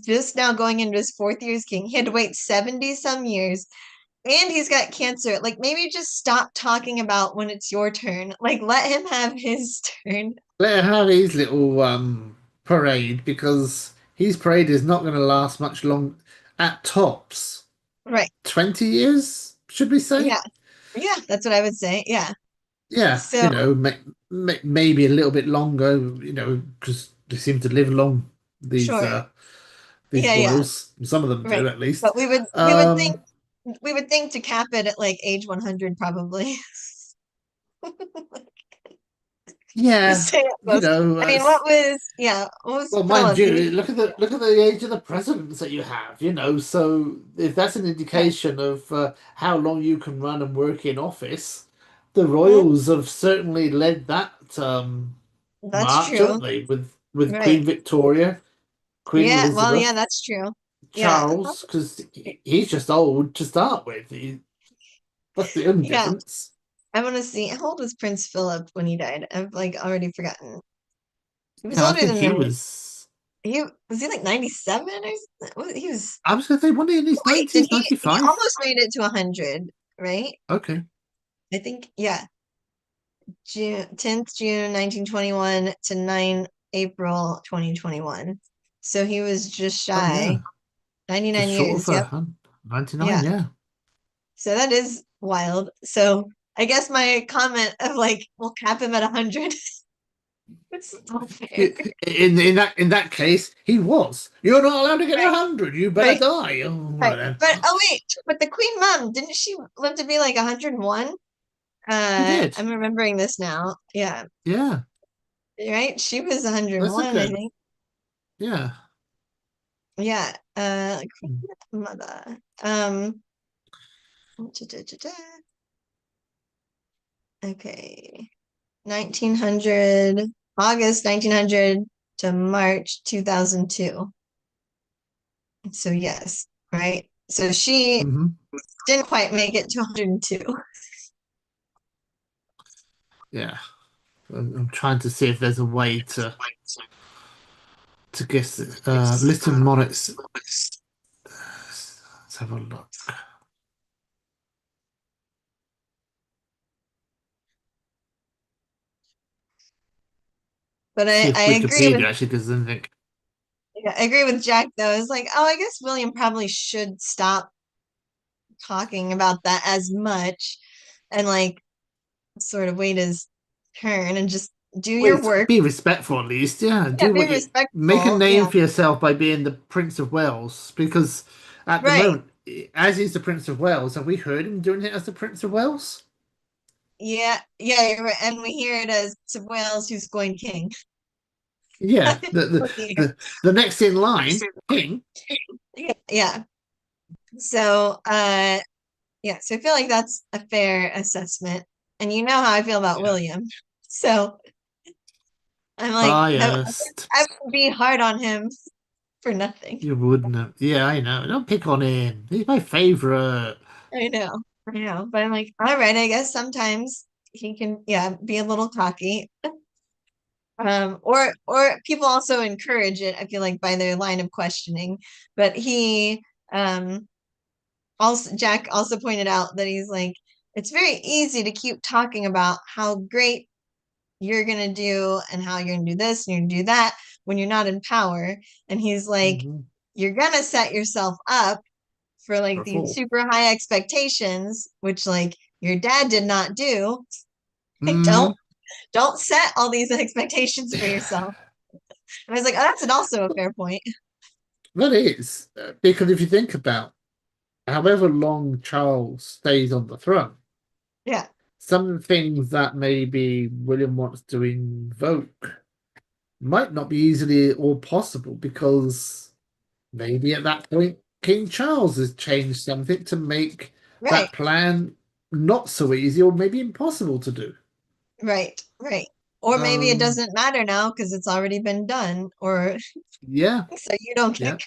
just now going into his fourth year as king. He had to wait 70 some years. and he's got cancer. Like maybe just stop talking about when it's your turn. Like let him have his turn. Let her have his little parade because his parade is not going to last much long. At tops, Right. 20 years, should we say? Yeah. Yeah, that's what I would say. Yeah. Yeah, So, maybe a little bit longer, because they seem to live long, these sure. uh these Yeah, yeah. royals. Some of them Right. do at least. But Um, we would think to cap it at like age 100 probably. Just yeah, say it you most. know, I mean, what was well, mind Philip? you, look at the age of the presidents that you have, So if that's an Yeah, indication of how long you can run and work in office, the mhm, royals have certainly led that that's march, true. haven't they? With Right. Queen Victoria, Queen Yeah, well, yeah, Elizabeth, that's true. Yeah. Charles, because he's just old to start with. That's the only Yeah. difference. I want to see how old was Prince Philip when he died? I've like already forgotten. He was Yeah, I older think than he the was. he was he like 97 or something? He was I was going to say, wasn't he in his wait, did 90s, he 95? almost made it to 100, right? Okay. I think yeah. June 10th, June 1921 to 9 April 2021. So he was just Oh, shy. yeah. Just 99 short years. of Yep. 99, Yeah. yeah. So that is wild. So I guess my comment of like, we'll cap him at 100. It's still fair. In that case, he was. You're not allowed to get Right. 100. You better Right. die. Oh, well Right. then. But oh wait, but the Queen Mom, didn't she live to be like 101? She did. I'm remembering this now. Yeah. Yeah, Right? She was that's a 101, I good. think. Yeah. Yeah. Hmm. Queen Mother. Um da-da-da-da. Okay. 1900, August 1900 to March 2002. So yes, right? So she Hmm. didn't quite make it to 102. Yeah. I'm trying to see if there's a way to guess it. List of monarchs. Let's have a look. But See if I agree with Wikipedia actually does anything. yeah, I agree with Jack though. It's like, oh, I guess William probably should stop talking about that as much and like sort of wait his turn and just do your Wait, work. be respectful at least. Yeah, Yeah, do be what you make a respectful. name Yeah, for yourself by being the Prince of Wales. Because at the right. moment, as he's the Prince of Wales, have we heard him doing it as the Prince of Wales? Yeah, yeah, you're right. And we hear it as to Wales who's going king. Yeah, the the Yeah, the, the next in line, King. yeah. So, yeah, so I feel like that's a fair assessment. And you know how I feel about Yeah. William. So I'm like, Ah, I yes. would be hard on him for nothing. You wouldn't have. Yeah, I know. Don't pick on him. He's my favorite. I know. But I'm like, all right, I guess sometimes he can, yeah, be a little cocky. Or people also encourage it, I feel like, by their line of questioning. But um also Jack also pointed out that he's like, it's very easy to keep talking about how great you're gonna do and how you're gonna do this and you're gonna do that when you're not in power. And he's like, Mm-hmm. you're gonna set yourself up for like For these four. super high expectations, which like your dad did not do. Like, Mm-hmm. don't set all these expectations for yourself. And I was like, oh, that's also a fair point. That is because if you think about however long Charles stays on the throne, Yeah, some of the things that maybe William wants to invoke might not be easily or possible because maybe at that point King Charles has changed something to make right, that plan not so easy or maybe impossible to do. right. Or maybe it Um, doesn't matter now because it's already been done, or yeah, so you don't get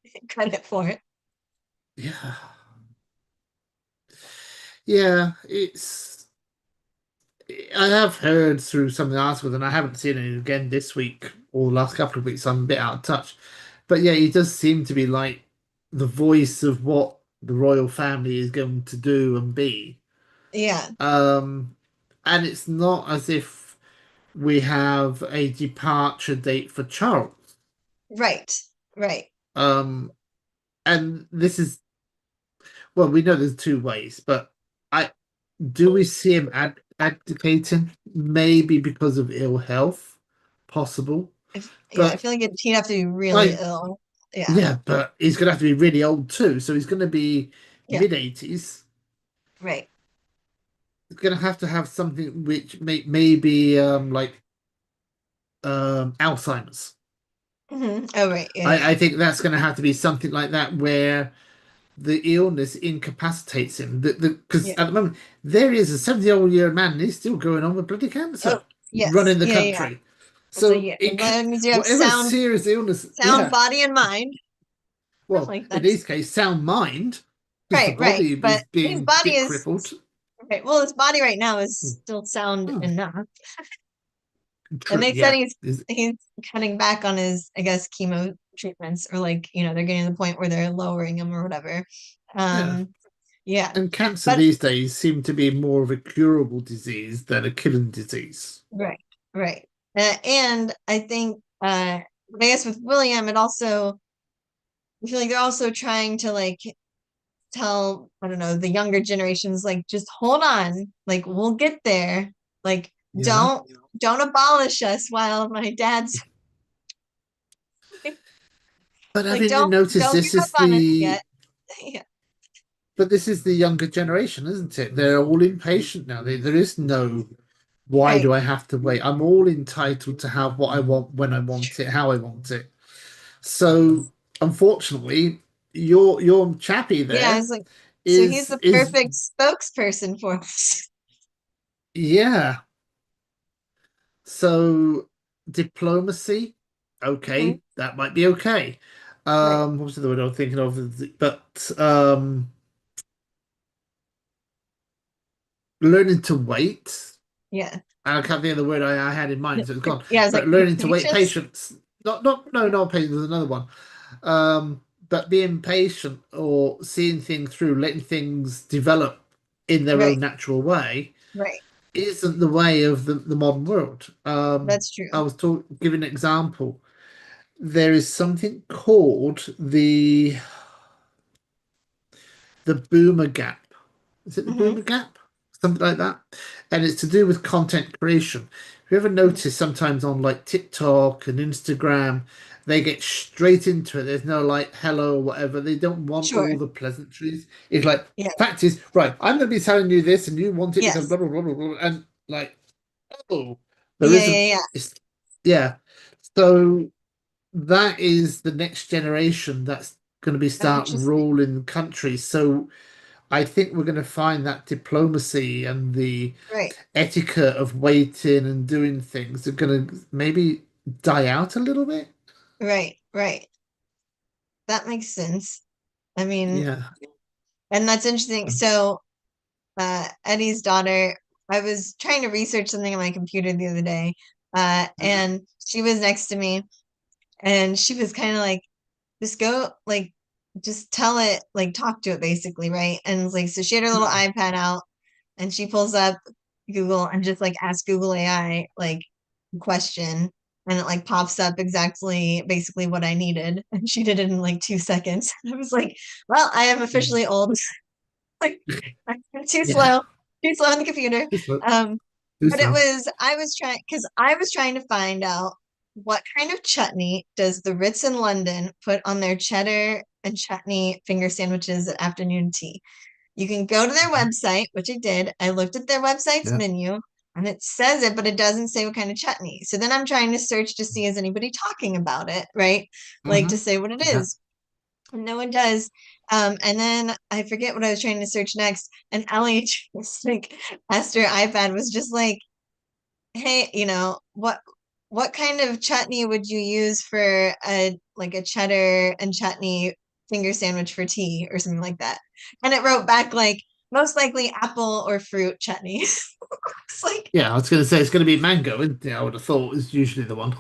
yeah, credit for it. yeah, yeah. I have heard through some of the articles, and I haven't seen it again this week or the last couple of weeks. So I'm a bit out of touch, but yeah, he does seem to be like the voice of what the royal family is going to do and be. Yeah. Um, and it's not as if we have a departure date for Charles. Right. Right. Um, and this is, well, we know there's two ways, but I do we see him abdicating? Maybe because of ill health, possible. Yeah, I But feel like he'd have to be really like, ill. Yeah. yeah, but he's gonna have to be really old too. So he's gonna be Yeah. mid 80s. Right. He's gonna have to have something which maybe like Alzheimer's. Oh, right. Yeah. Yeah. I think that's gonna have to be something like that where the illness incapacitates him. Because Yeah. at the moment there is a 70-old-year man and he's still going on with bloody Oh, cancer yes. running the Yeah. Yeah. country. So So yeah, as it could, long as you have whatever serious illness, sound yeah. body and mind, Well, like in that's his case, sound mind, because the right. Right. body But is his being a body bit is crippled. right. Well, his body right now is Hmm. still sound Oh, enough, and true. they said Yeah. Is he's cutting back on his, I guess, chemo treatments, or like they're getting to the point where they're lowering them or whatever. yeah. Um. Yeah. And cancer But these days seem to be more of a curable disease than a killing disease. right. Right. And I think, I guess with William, it also I feel like they're also trying to like tell, I don't know, the younger generations, like, just hold on, like, we'll get there. Like, Yeah. don't abolish us while my dad's But like, haven't you noticed don't give this is up on us the yet. Yeah. but this is the younger generation, isn't it? They're all impatient now. There is no why Right. do I have to wait? I'm all entitled to have what I want when I want it, how I want it. So unfortunately, your chappy Yeah, there it's like, so he's the is perfect spokesperson for us. yeah. So diplomacy, Mhm. okay, that might be okay. Right. What was the word I was thinking of? But learning to wait. Yeah. I can't think of the word I had in mind, so it's gone. Yeah, I was But like, learning to wait, patience. patience. Not no, not patience. There's another one. But being patient or seeing things through, letting things develop in their Right. own natural way Right. isn't the way of the modern world. That's I true. was giving an example. There is something called the boomer gap. Is it the Hmm. boomer gap? Something like that. And it's to do with content creation. Have you ever noticed sometimes on like TikTok and Instagram, they get straight into it. There's no like hello or whatever. They don't want Sure. all the pleasantries. It's like, Yeah. fact is, right, I'm going to be telling you this and you want it because Yes. blah, blah, blah, blah, blah. And like, oh, there Yeah. isn't, Yeah. Yeah. it's, yeah. So that is the next generation that's going to be Oh, start interesting. ruling the country. So I think we're going to find that diplomacy and the Right. etiquette of waiting and doing things are going to maybe die out a little bit. Right. Right. That makes sense. I mean, Yeah. and that's interesting. So, Eddie's daughter, I was trying to research something on my computer the other day, and she was next to me, and she was kind of like, just go, like, just tell it, like, talk to it basically, right? And it's like, so she had her little Mm. iPad out, and she pulls up Google and just like asks Google AI, like, a question, and it like pops up exactly basically what I needed. And she did it in like 2 seconds. I was like, well, I am officially old. Like, I'm Yeah. too slow on the computer. Too slow. Um, Too but it slow. was, I was trying, because I was trying to find out what kind of chutney does the Ritz in London put on their cheddar and chutney finger sandwiches at afternoon tea. You can go to their website, which I did. I looked at their website's Yeah. menu and it says it, but it doesn't say what kind of chutney. So then I'm trying to search to see is anybody talking about it, right? Like to Hmm. say what it Yeah. is. No one does. And then I forget what I was trying to search next. And Ellie just like asked her iPad was just like, hey, what kind of chutney would you use for a like a cheddar and chutney finger sandwich for tea or something like that? And it wrote back like most likely apple or fruit chutney. It's like, Yeah. I was going to say it's going to be mango, isn't it? I would have thought is usually the one.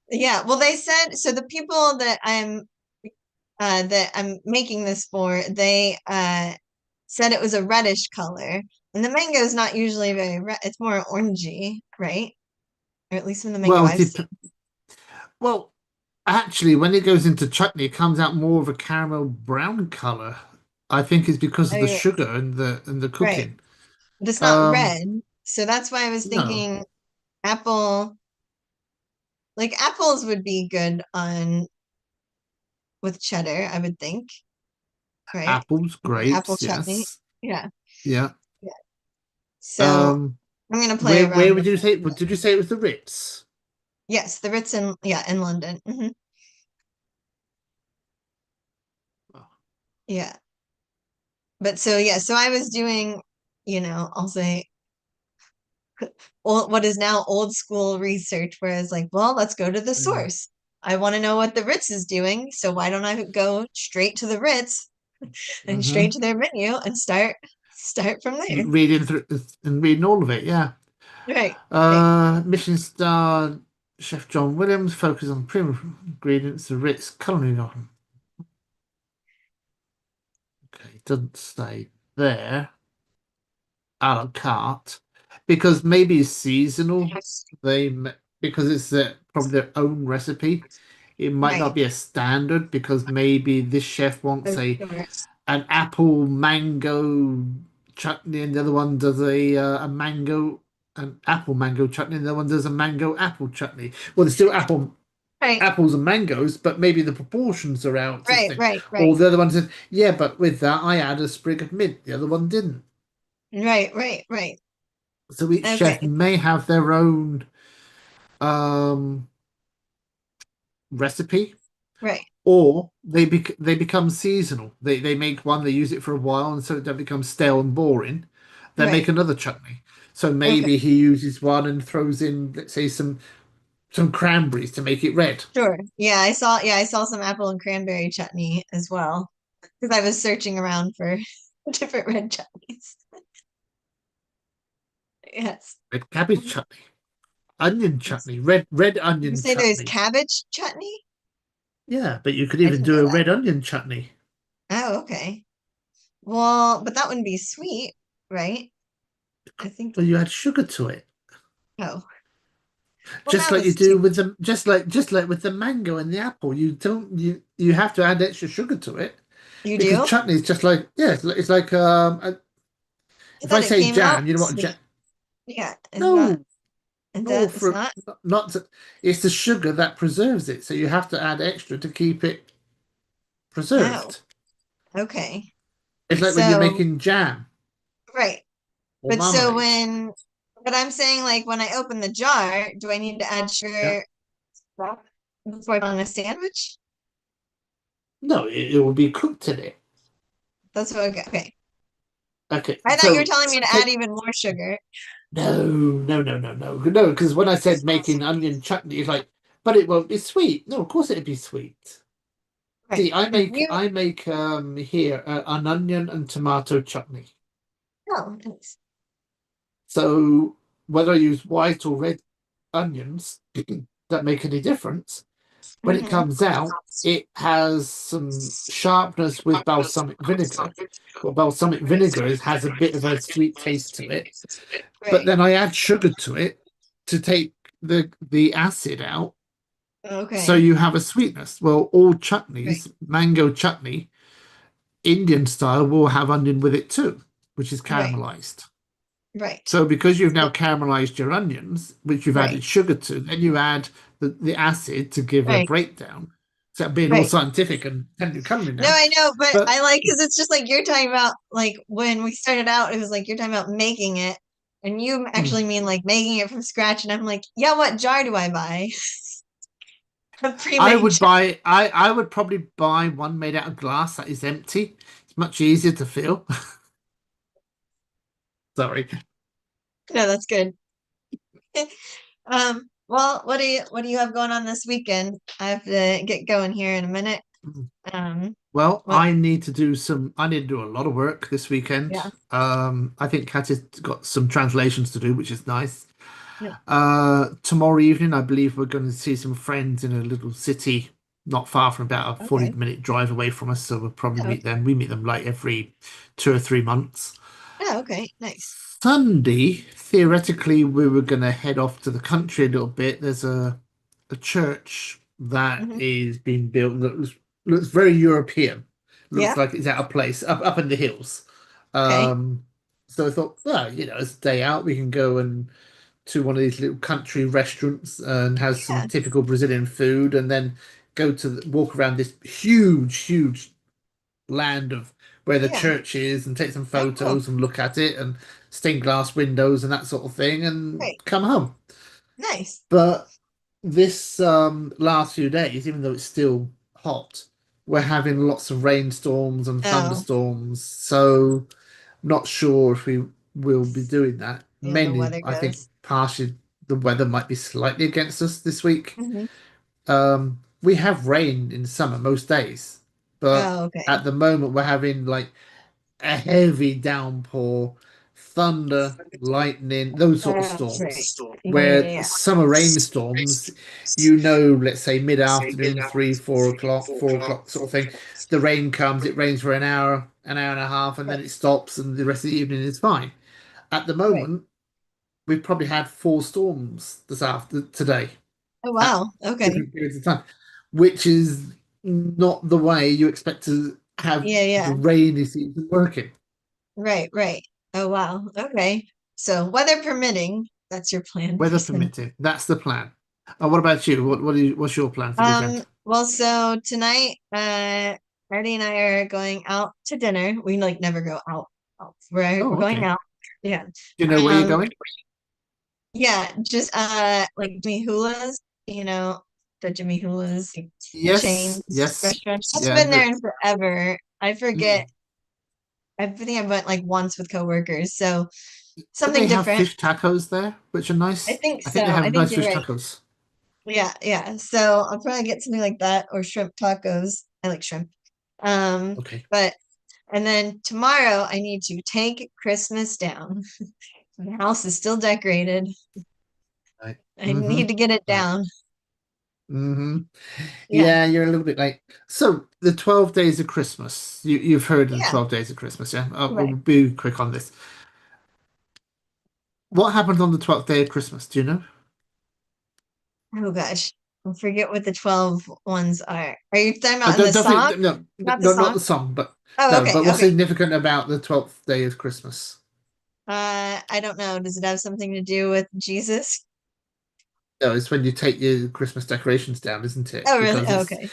yeah, well they said so the people that I'm that I'm making this for, they said it was a reddish color. And the mango is not usually very red. It's more orangey, right? Or at least from the mango Well, I've seen. well, actually, when it goes into chutney, it comes out more of a caramel brown color. I think it's because of the Oh, sugar and the right. cooking. But it's not Um, red. So that's why I was no, thinking apple, like apples would be good on with cheddar, I would think, right? apples, Like apple grapes, chutney. yes, Yeah. yeah. Yeah. So Um, I'm gonna play where around would with you say? that. Did you say it was the Ritz? Yes, the Ritz in in London. Oh, Yeah. But so yeah, so I was doing, I'll say what is now old school research, where I was like, well, let's go to the mm, source. I want to know what the Ritz is doing, so why don't I go straight to the Ritz and straight hmm. to their menu and start from there. Reading through and reading all of it, yeah. Right, right, Michelin star chef John Williams focused on premium ingredients, the Ritz culinary. Okay, it doesn't say there. A la carte because maybe it's seasonal. Because it's probably their own recipe. It might not right. be a standard because maybe this chef wants For sure. an apple mango chutney and the other one does a mango an apple mango chutney and the other one does a mango apple chutney. Well, there's still Right, apples and mangoes, but maybe the proportions are right, artistic. right, right, Or the other one says, yeah, but with that I add a sprig of mint. The other one didn't. right, right, right. So each chef Okay, may have their own um, recipe, right, or they become seasonal. They make one, they use it for a while, and so it don't become stale and boring. They make right. another chutney. So Okay, maybe he uses one and throws in, let's say, some cranberries to make it red. sure. Yeah, I saw some apple and cranberry chutney as well because I was searching around for different red chutneys. Yes. Red cabbage Did chutney, onion chutney, red you onion say there's chutney. cabbage chutney? Yeah, but you could I even didn't do know a that. red onion chutney. Oh, okay. Well, but that wouldn't be sweet, right? I think. Well, you add sugar to it. Oh, well, Just that like you was too do with much. the just like with the mango and the apple, you have to add extra sugar to it You because do? chutney is just like yeah, it's like I if I thought it say came out jam, you know what jam? sweet. Yeah, No, is no, that it's for not? not to, it's the sugar that preserves it, so you have to add extra to keep it Oh, preserved. okay. It's like when you're So, making jam right. or But so marmalade. but I'm saying like when I open the jar, do I need to add Yeah, sugar before I put on a sandwich? no, it will be cooked in it. That's what, okay. Okay, I thought you were so telling me to add take even more sugar. no, because when I said making onion chutney, it's like, but it won't be sweet. No, of course it'd be sweet. Right. See, I Have make you? I make here an onion and tomato chutney. Oh, nice. So whether I use white or red onions, that make any difference. When it Hmm. comes out, it has some sharpness with balsamic vinegar. What balsamic vinegar is has a bit of a sweet taste to it. But Right. then I add sugar to it to take the acid out, so Okay. you have a sweetness. Well, all Right. chutneys, mango chutney, Indian style, will have onion with it too, which is Right. caramelized. Right. So because you've now caramelized your onions, which you've Right. added sugar to, then you add the acid to give a Right. breakdown. So being all Right. scientific and technically coloring No, now. I know, but But I like because it's just like you're talking about like when we started out, it was like you're talking about making it, and you mm, actually mean like making it from scratch, and I'm like, yeah, what jar do I buy? A pre-made jar. I would probably buy one made out of glass that is empty. It's much easier to fill. Sorry. No, that's good. Well, what do you have going on this weekend? I have to get going here in a minute. Mm. Um, Well, what? I need to do a lot of work this weekend. Yeah. I think Kat has got some translations to do, which is nice. Yeah. Tomorrow evening, I believe we're going to see some friends in a little city. not far from about a Okay. 40-minute drive away from us. So we'll probably Oh, meet okay. them. We meet them like every 2 or 3 months. Oh, okay. Nice. Sunday, theoretically, we were going to head off to the country a little bit. There's a church that Hmm. is being built that looks very European. Looks Yeah. like it's out of place up in the hills. Okay. Um, so I thought, well, it's a day out. We can go and to one of these little country restaurants and have some Yeah. typical Brazilian food, and then go to walk around this huge land of where the Yeah. church is and take some Oh, cool. photos and look at it and stained glass windows and that sort of thing and Great. come home. Nice. But this last few days, even though it's still hot, we're having lots of rainstorms and Oh, thunderstorms. So not sure if we will be doing that. yeah, the Mainly, weather I think goes. partially the weather might be slightly against us this week. Hmm. We have rain in summer most days, but Oh, okay. at the moment we're having like a heavy downpour, thunder, lightning, those sort of Right. storms. Yeah, Where yeah, summer rainstorms, let's say mid-afternoon, 3, 4 o'clock, 4 o'clock sort of thing, the rain comes, it rains for an hour and a half, and yeah. then it stops, and the rest of the evening is fine. At the Right. moment, we've probably had 4 storms today Oh, at wow. Okay. different periods of time, which is not the way you expect to have Yeah, the yeah. rainy season working. Right, right. Oh, wow. Okay. So, weather permitting, that's your plan for Weather Sunday. permitting. That's the plan. What about you? What's your plan for the weekend? Well, so tonight, Artie and I are going out to dinner. We like never go out. We're Oh, going okay. out. Yeah. Do you know where you're Um, going? yeah, just like Jimmy Hula's, the Jimmy Hula's like, chain Yes, yes, restaurant. I've yeah. been there in forever. I Mm. forget. I think I went like once with coworkers, so Don't they something have different. fish tacos there, which are I nice? think I think they so. I have think nice you're fish right. tacos. Yeah, yeah. So I'll probably get something like that or shrimp tacos. I like shrimp. Okay. But and then tomorrow I need to take Christmas down. The house is still decorated. Right. I Mm-hmm. need to get it Right. down. Mm-hmm. Yeah. Yeah, you're a little bit late. So the 12 days of Christmas. You've heard of the Yeah. 12 days of Christmas, yeah? We'll Right. be quick on this. What happened on the 12th day of Christmas? Do you know? Oh gosh. I forget what the 12 ones are. Are you talking about in the Don't song? think, no, Not the no, not song? the song, but Oh, no, okay. but what's Okay. significant about the 12th day of Christmas? I don't know. Does it have something to do with Jesus? No, it's when you take your Christmas decorations down, isn't it? Oh, really? Because Oh, it's okay.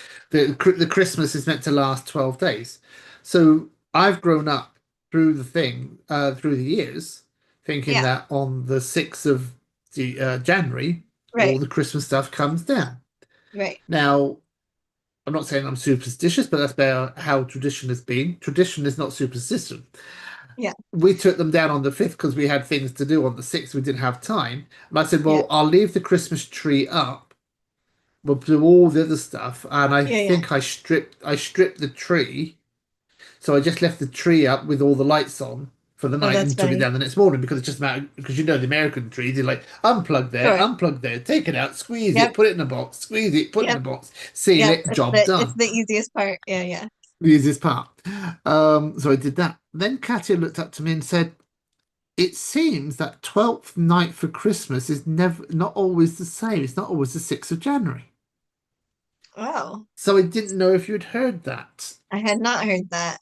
the Christmas is meant to last 12 days. So I've grown up through the years, thinking Yeah. that on the 6th of January, all Right. the Christmas stuff comes down. Right. Now, I'm not saying I'm superstitious, but that's about how tradition has been. Tradition is not superstition. Yeah. We took them down on the 5th because we had things to do on the 6th. We didn't have time. And I said, Yeah. well, I'll leave the Christmas tree up. We'll do all the other stuff. And I Yeah. Yeah. think I stripped the tree. So I just left the tree up with all the lights on for the Oh, night that's and took it funny. down the next morning because it's just a matter because the American trees, you're like Sure. unplug there, take it out, squeeze it, Yep. put it in a box, squeeze it, put it in a Yep. box, seal Yep. it, job It's done. the easiest part. Yeah. Yeah. The easiest part. So I did that. Then Katia looked up to me and said, it seems that 12th night for Christmas is never not always the same. It's not always the 6th of January. Oh, So I didn't know if you'd heard that. I had not heard that.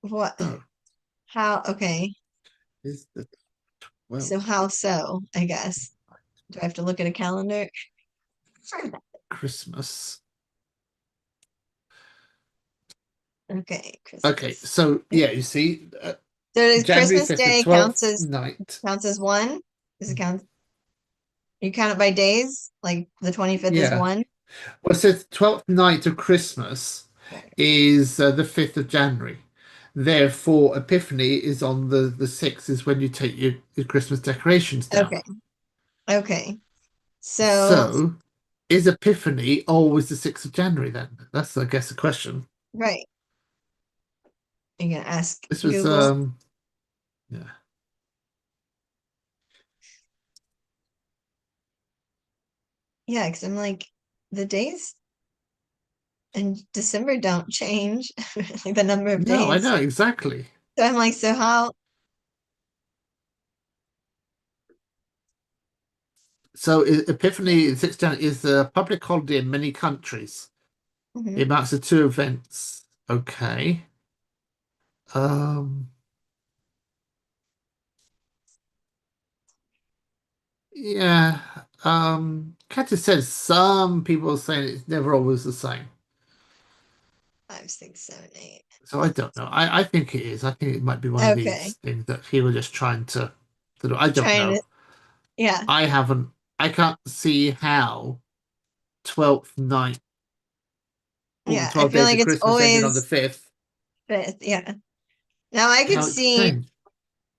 What? So How? Okay. is the So 12th how so, I guess. Do I have to look at a calendar? Christmas. Okay, Okay, Christmas. so yeah, you see, So does January Christmas 5th, the Day 12th night. counts as one? Does it count? You count it by days? Like the 25th is Yeah. one? Well, it says 12th night of Christmas Right. is the 5th of January. Therefore, Epiphany is on the 6th, is when you take your Christmas decorations down. Okay. Okay. So, So, is Epiphany always the 6th of January then? That's, I guess, a question. right. You're gonna ask This was, Google? yeah, Yeah, because I'm like, the days? and December don't change, like the number of No, I days. know exactly. So I'm like, so how? So Epiphany 6 is a public holiday in many countries. It Mhm. marks the two events. Okay. Um, yeah. Katia says some people are saying it's never always the same. 5, 6, 7, 8. So I don't know. I think it is. I think it might be one of Okay. these things that people are just trying to do. I don't Trying know. to, yeah, I haven't. I can't see how 12th night or the yeah. I 12 feel days like of it's Christmas ending on the always 5th, fifth. Yeah. Now how it could change.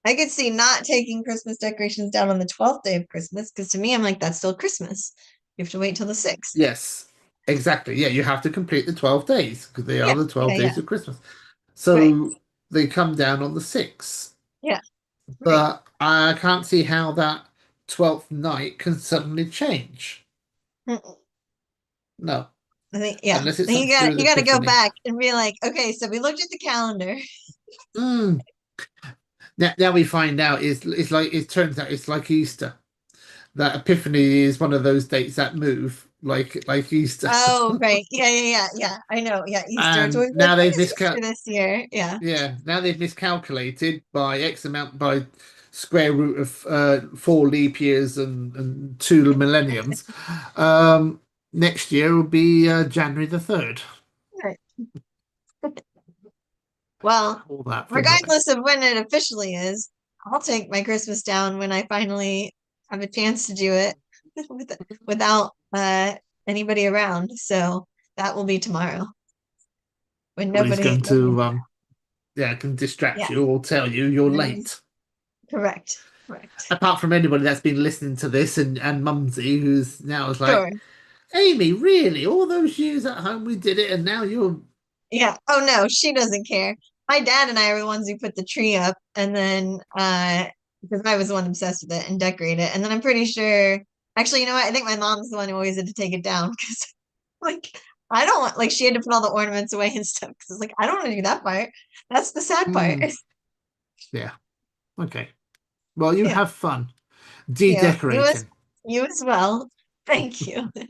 I could see not taking Christmas decorations down on the 12th day of Christmas because to me, I'm like, that's still Christmas. You have to wait till the 6th. Yes, exactly. Yeah, you have to complete the 12 days because they are Yeah, the 12 yeah, yeah. days of Christmas. Right. So they come down on the 6th. Yeah, right. But I can't see how that 12th night can suddenly change. Mm-mm. No, I think yeah. unless it's Then something to do with you gotta go Epiphany. back and be like, okay, so we looked at the calendar. Mm. Now we find out it's like it turns out it's like Easter. That Epiphany is one of those dates that move like Easter. Oh, right. Yeah, yeah, yeah, yeah. I know. Yeah, Easter. It's And always like, now when they've is Easter miscal this year? Yeah. yeah, now they've miscalculated by X amount by square root of 4 leap years and 2 millenniums. Next year will be January the 3rd. Right. Well, All that for nothing. regardless of when it officially is, I'll take my Christmas down when I finally have a chance to do it without anybody around. So that will be tomorrow when Nobody's going nobody's to yeah, can distract yeah, you or tell you you're nobody's late. correct. Correct. Apart from anybody that's been listening to this and Mumsy, who's now is like, Sure. Amy, really? All those years at home we did it, and now you're Yeah. Oh no, she doesn't care. My dad and I are the ones who put the tree up and then because I was the one obsessed with it and decorate it. And then I'm pretty sure actually, you know what? I think my mom's the one who always had to take it down because like I don't want like she had to put all the ornaments away and stuff because it's like I don't want to do that part. That's the sad part. mm, yeah, okay. Well, you Yeah. have fun Yeah. de-decorating. You as well. Thank you.